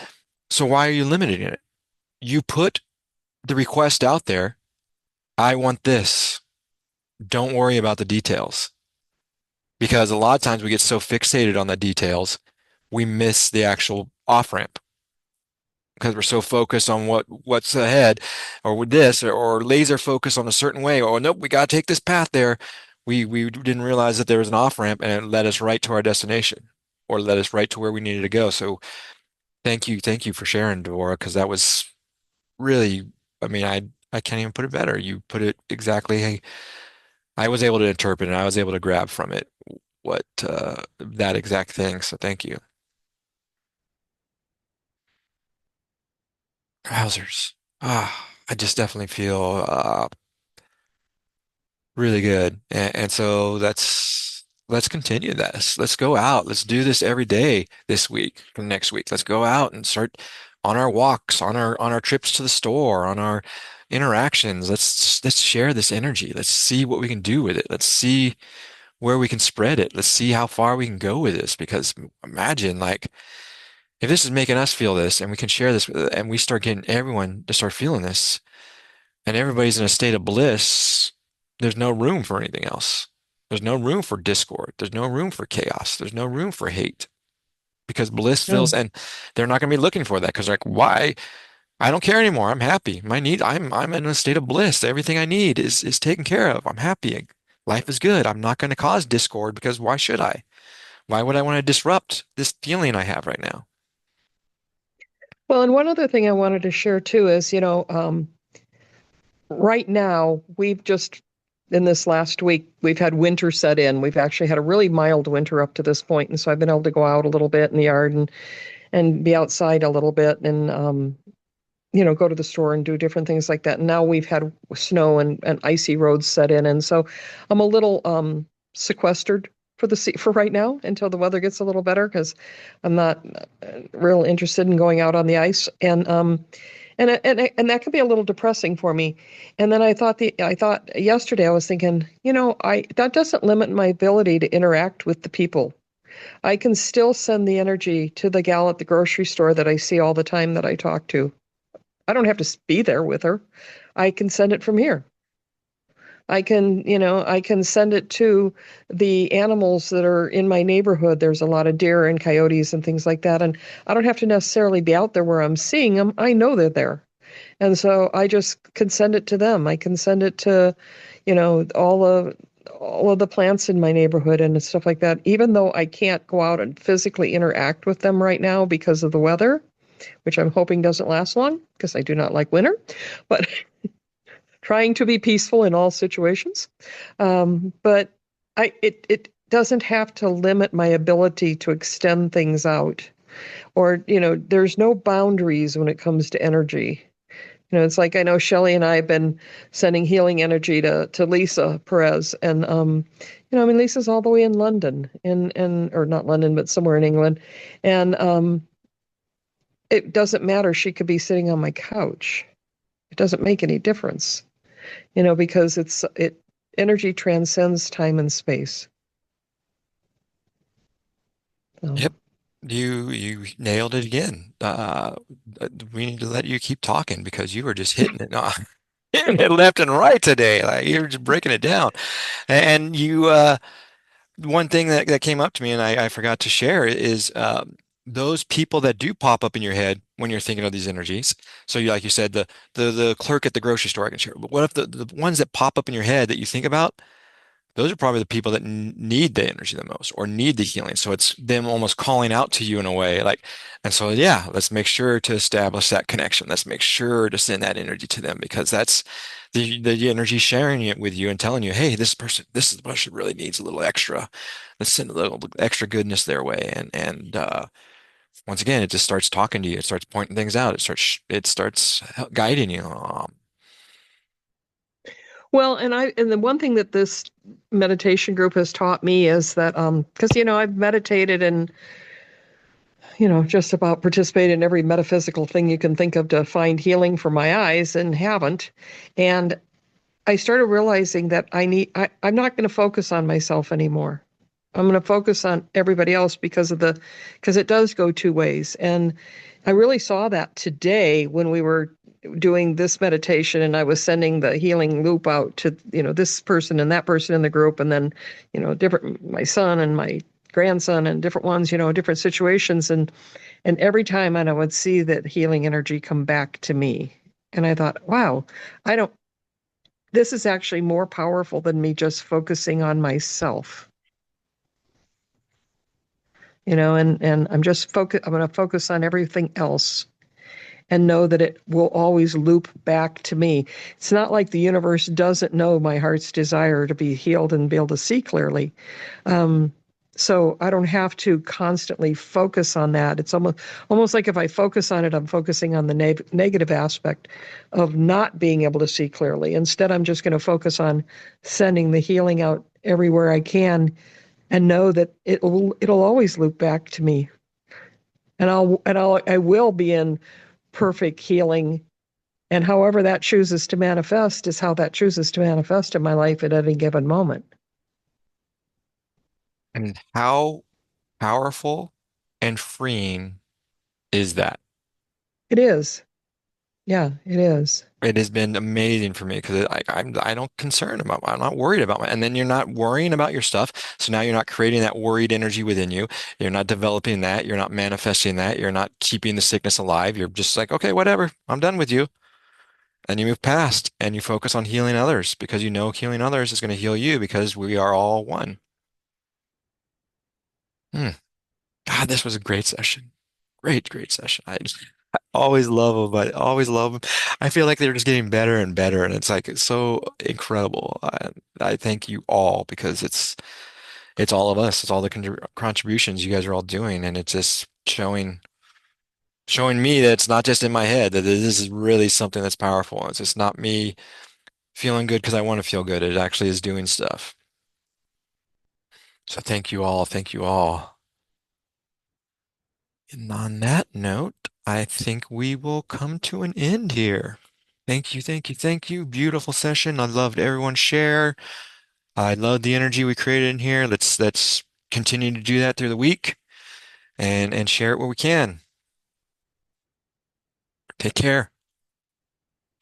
So why are you limiting it? You put the request out there. I want this. Don't worry about the details. Because a lot of times we get so fixated on the details, we miss the actual off-ramp because we're so focused on what's ahead or with this or laser focus on a certain way. Oh, nope, we got to take this path there. We didn't realize that there was an off-ramp and it led us right to our destination or led us right to where we needed to go. So Thank you for sharing, Devorah, because that was really, I mean, I can't even put it better. You put it exactly. I was able to interpret and I was able to grab from it what that exact thing. So thank you. Wowzers. I just definitely feel really good. And so let's continue this. Let's go out. Let's do this every day this week from next week. Let's go out and start on our walks, on our trips to the store, on our interactions. Let's share this energy. Let's see what we can do with it. Let's see where we can spread it. Let's see how far we can go with this. Because imagine like if this is making us feel this and we can share this and we start getting everyone to start feeling this and everybody's in a state of bliss, there's no room for anything else. There's no room for discord. There's no room for chaos. There's no room for hate because bliss No. feels, and they're not going to be looking for that because like, why? I don't care anymore. I'm happy. I'm in a state of bliss. Everything I need is taken care of. I'm happy. Life is good. I'm not going to cause discord because why should I? Why would I want to disrupt this feeling I have right now? Well, and one other thing I wanted to share too is, right now we've just in this last week we've had winter set in. We've actually had a really mild winter up to this point, and so I've been able to go out a little bit in the yard and be outside a little bit and go to the store and do different things like that. And now we've had snow and icy roads set in, and so I'm a little sequestered for right now until the weather gets a little better because I'm not real interested in going out on the ice and that could be a little depressing for me. And then I thought yesterday I was thinking, I that doesn't limit my ability to interact with the people. I can still send the energy to the gal at the grocery store that I see all the time that I talk to. I don't have to be there with her. I can send it from here. I can send it to the animals that are in my neighborhood. There's a lot of deer and coyotes and things like that. And I don't have to necessarily be out there where I'm seeing them. I know they're there. And so I just can send it to them. I can send it to, all of the plants in my neighborhood and stuff like that. Even though I can't go out and physically interact with them right now because of the weather, which I'm hoping doesn't last long because I do not like winter. But trying to be peaceful in all situations. But it doesn't have to limit my ability to extend things out. Or, there's no boundaries when it comes to energy. It's like I know Shelley and I have been sending healing energy to Lisa Perez. And, Lisa's all the way in London, or not London, but somewhere in England. And it doesn't matter. She could be sitting on my couch. It doesn't make any difference. Because energy transcends time and space. So, Yep. You nailed it again. We need to let you keep talking because you were just hitting it, hitting it left and right today. Like you're just breaking it down. And one thing that came up to me and I forgot to share is those people that do pop up in your head when you're thinking of these energies. So like you said, the clerk at the grocery store I can share. But what if the ones that pop up in your head that you think about? Those are probably the people that need the energy the most or need the healing. So it's them almost calling out to you in a way like, and so yeah, let's make sure to establish that connection. Let's make sure to send that energy to them because that's the energy sharing it with you and telling you, hey, this is the person really needs a little extra. Let's send a little extra goodness their way. And once again, it just starts talking to you. It starts pointing things out. It starts guiding you. well, and the one thing that this meditation group has taught me is that because I've meditated and just about participated in every metaphysical thing you can think of to find healing for my eyes and haven't. And I started realizing that I'm not going to focus on myself anymore. I'm going to focus on everybody else because it does go two ways. And I really saw that today when we were doing this meditation and I was sending the healing loop out to, this person and that person in the group. And then, my son and my grandson and different ones, different situations. And every time I would see that healing energy come back to me. And I thought, wow, this is actually more powerful than me just focusing on myself. and I'm going to focus on everything else and know that it will always loop back to me. It's not like the universe doesn't know my heart's desire to be healed and be able to see clearly. Um, so I don't have to constantly focus on that. It's almost like if I focus on it, I'm focusing on the negative aspect of not being able to see clearly. Instead, I'm just going to focus on sending the healing out everywhere I can and know that it'll always loop back to me. And I will be in perfect healing. And however that chooses to manifest is how that chooses to manifest in my life at any given moment. And how powerful and freeing is that? It is. Yeah, it is. It has been amazing for me because I don't concern about I'm not worried about my and then you're not worrying about your stuff. So now you're not creating that worried energy within you. You're not developing that. You're not manifesting that. You're not keeping the sickness alive. You're just like, okay, whatever. I'm done with you. And you move past and you focus on healing others because you know healing others is going to heal you because we are all one. Hmm. God, this was a great session. Great session. I always love them. I always love them. I feel like they're just getting better and better, and it's like it's so incredible. I thank you all because it's all of us. It's all the contributions you guys are all doing, and it's just showing me that it's not just in my head, that this is really something that's powerful. It's just not me feeling good because I want to feel good. It actually is doing stuff. So thank you all. Thank you all. And on that note, I think we will come to an end here. Thank you. Beautiful session. I loved everyone's share. I love the energy we created in here. Let's continue to do that through the week and share it where we can. Take care.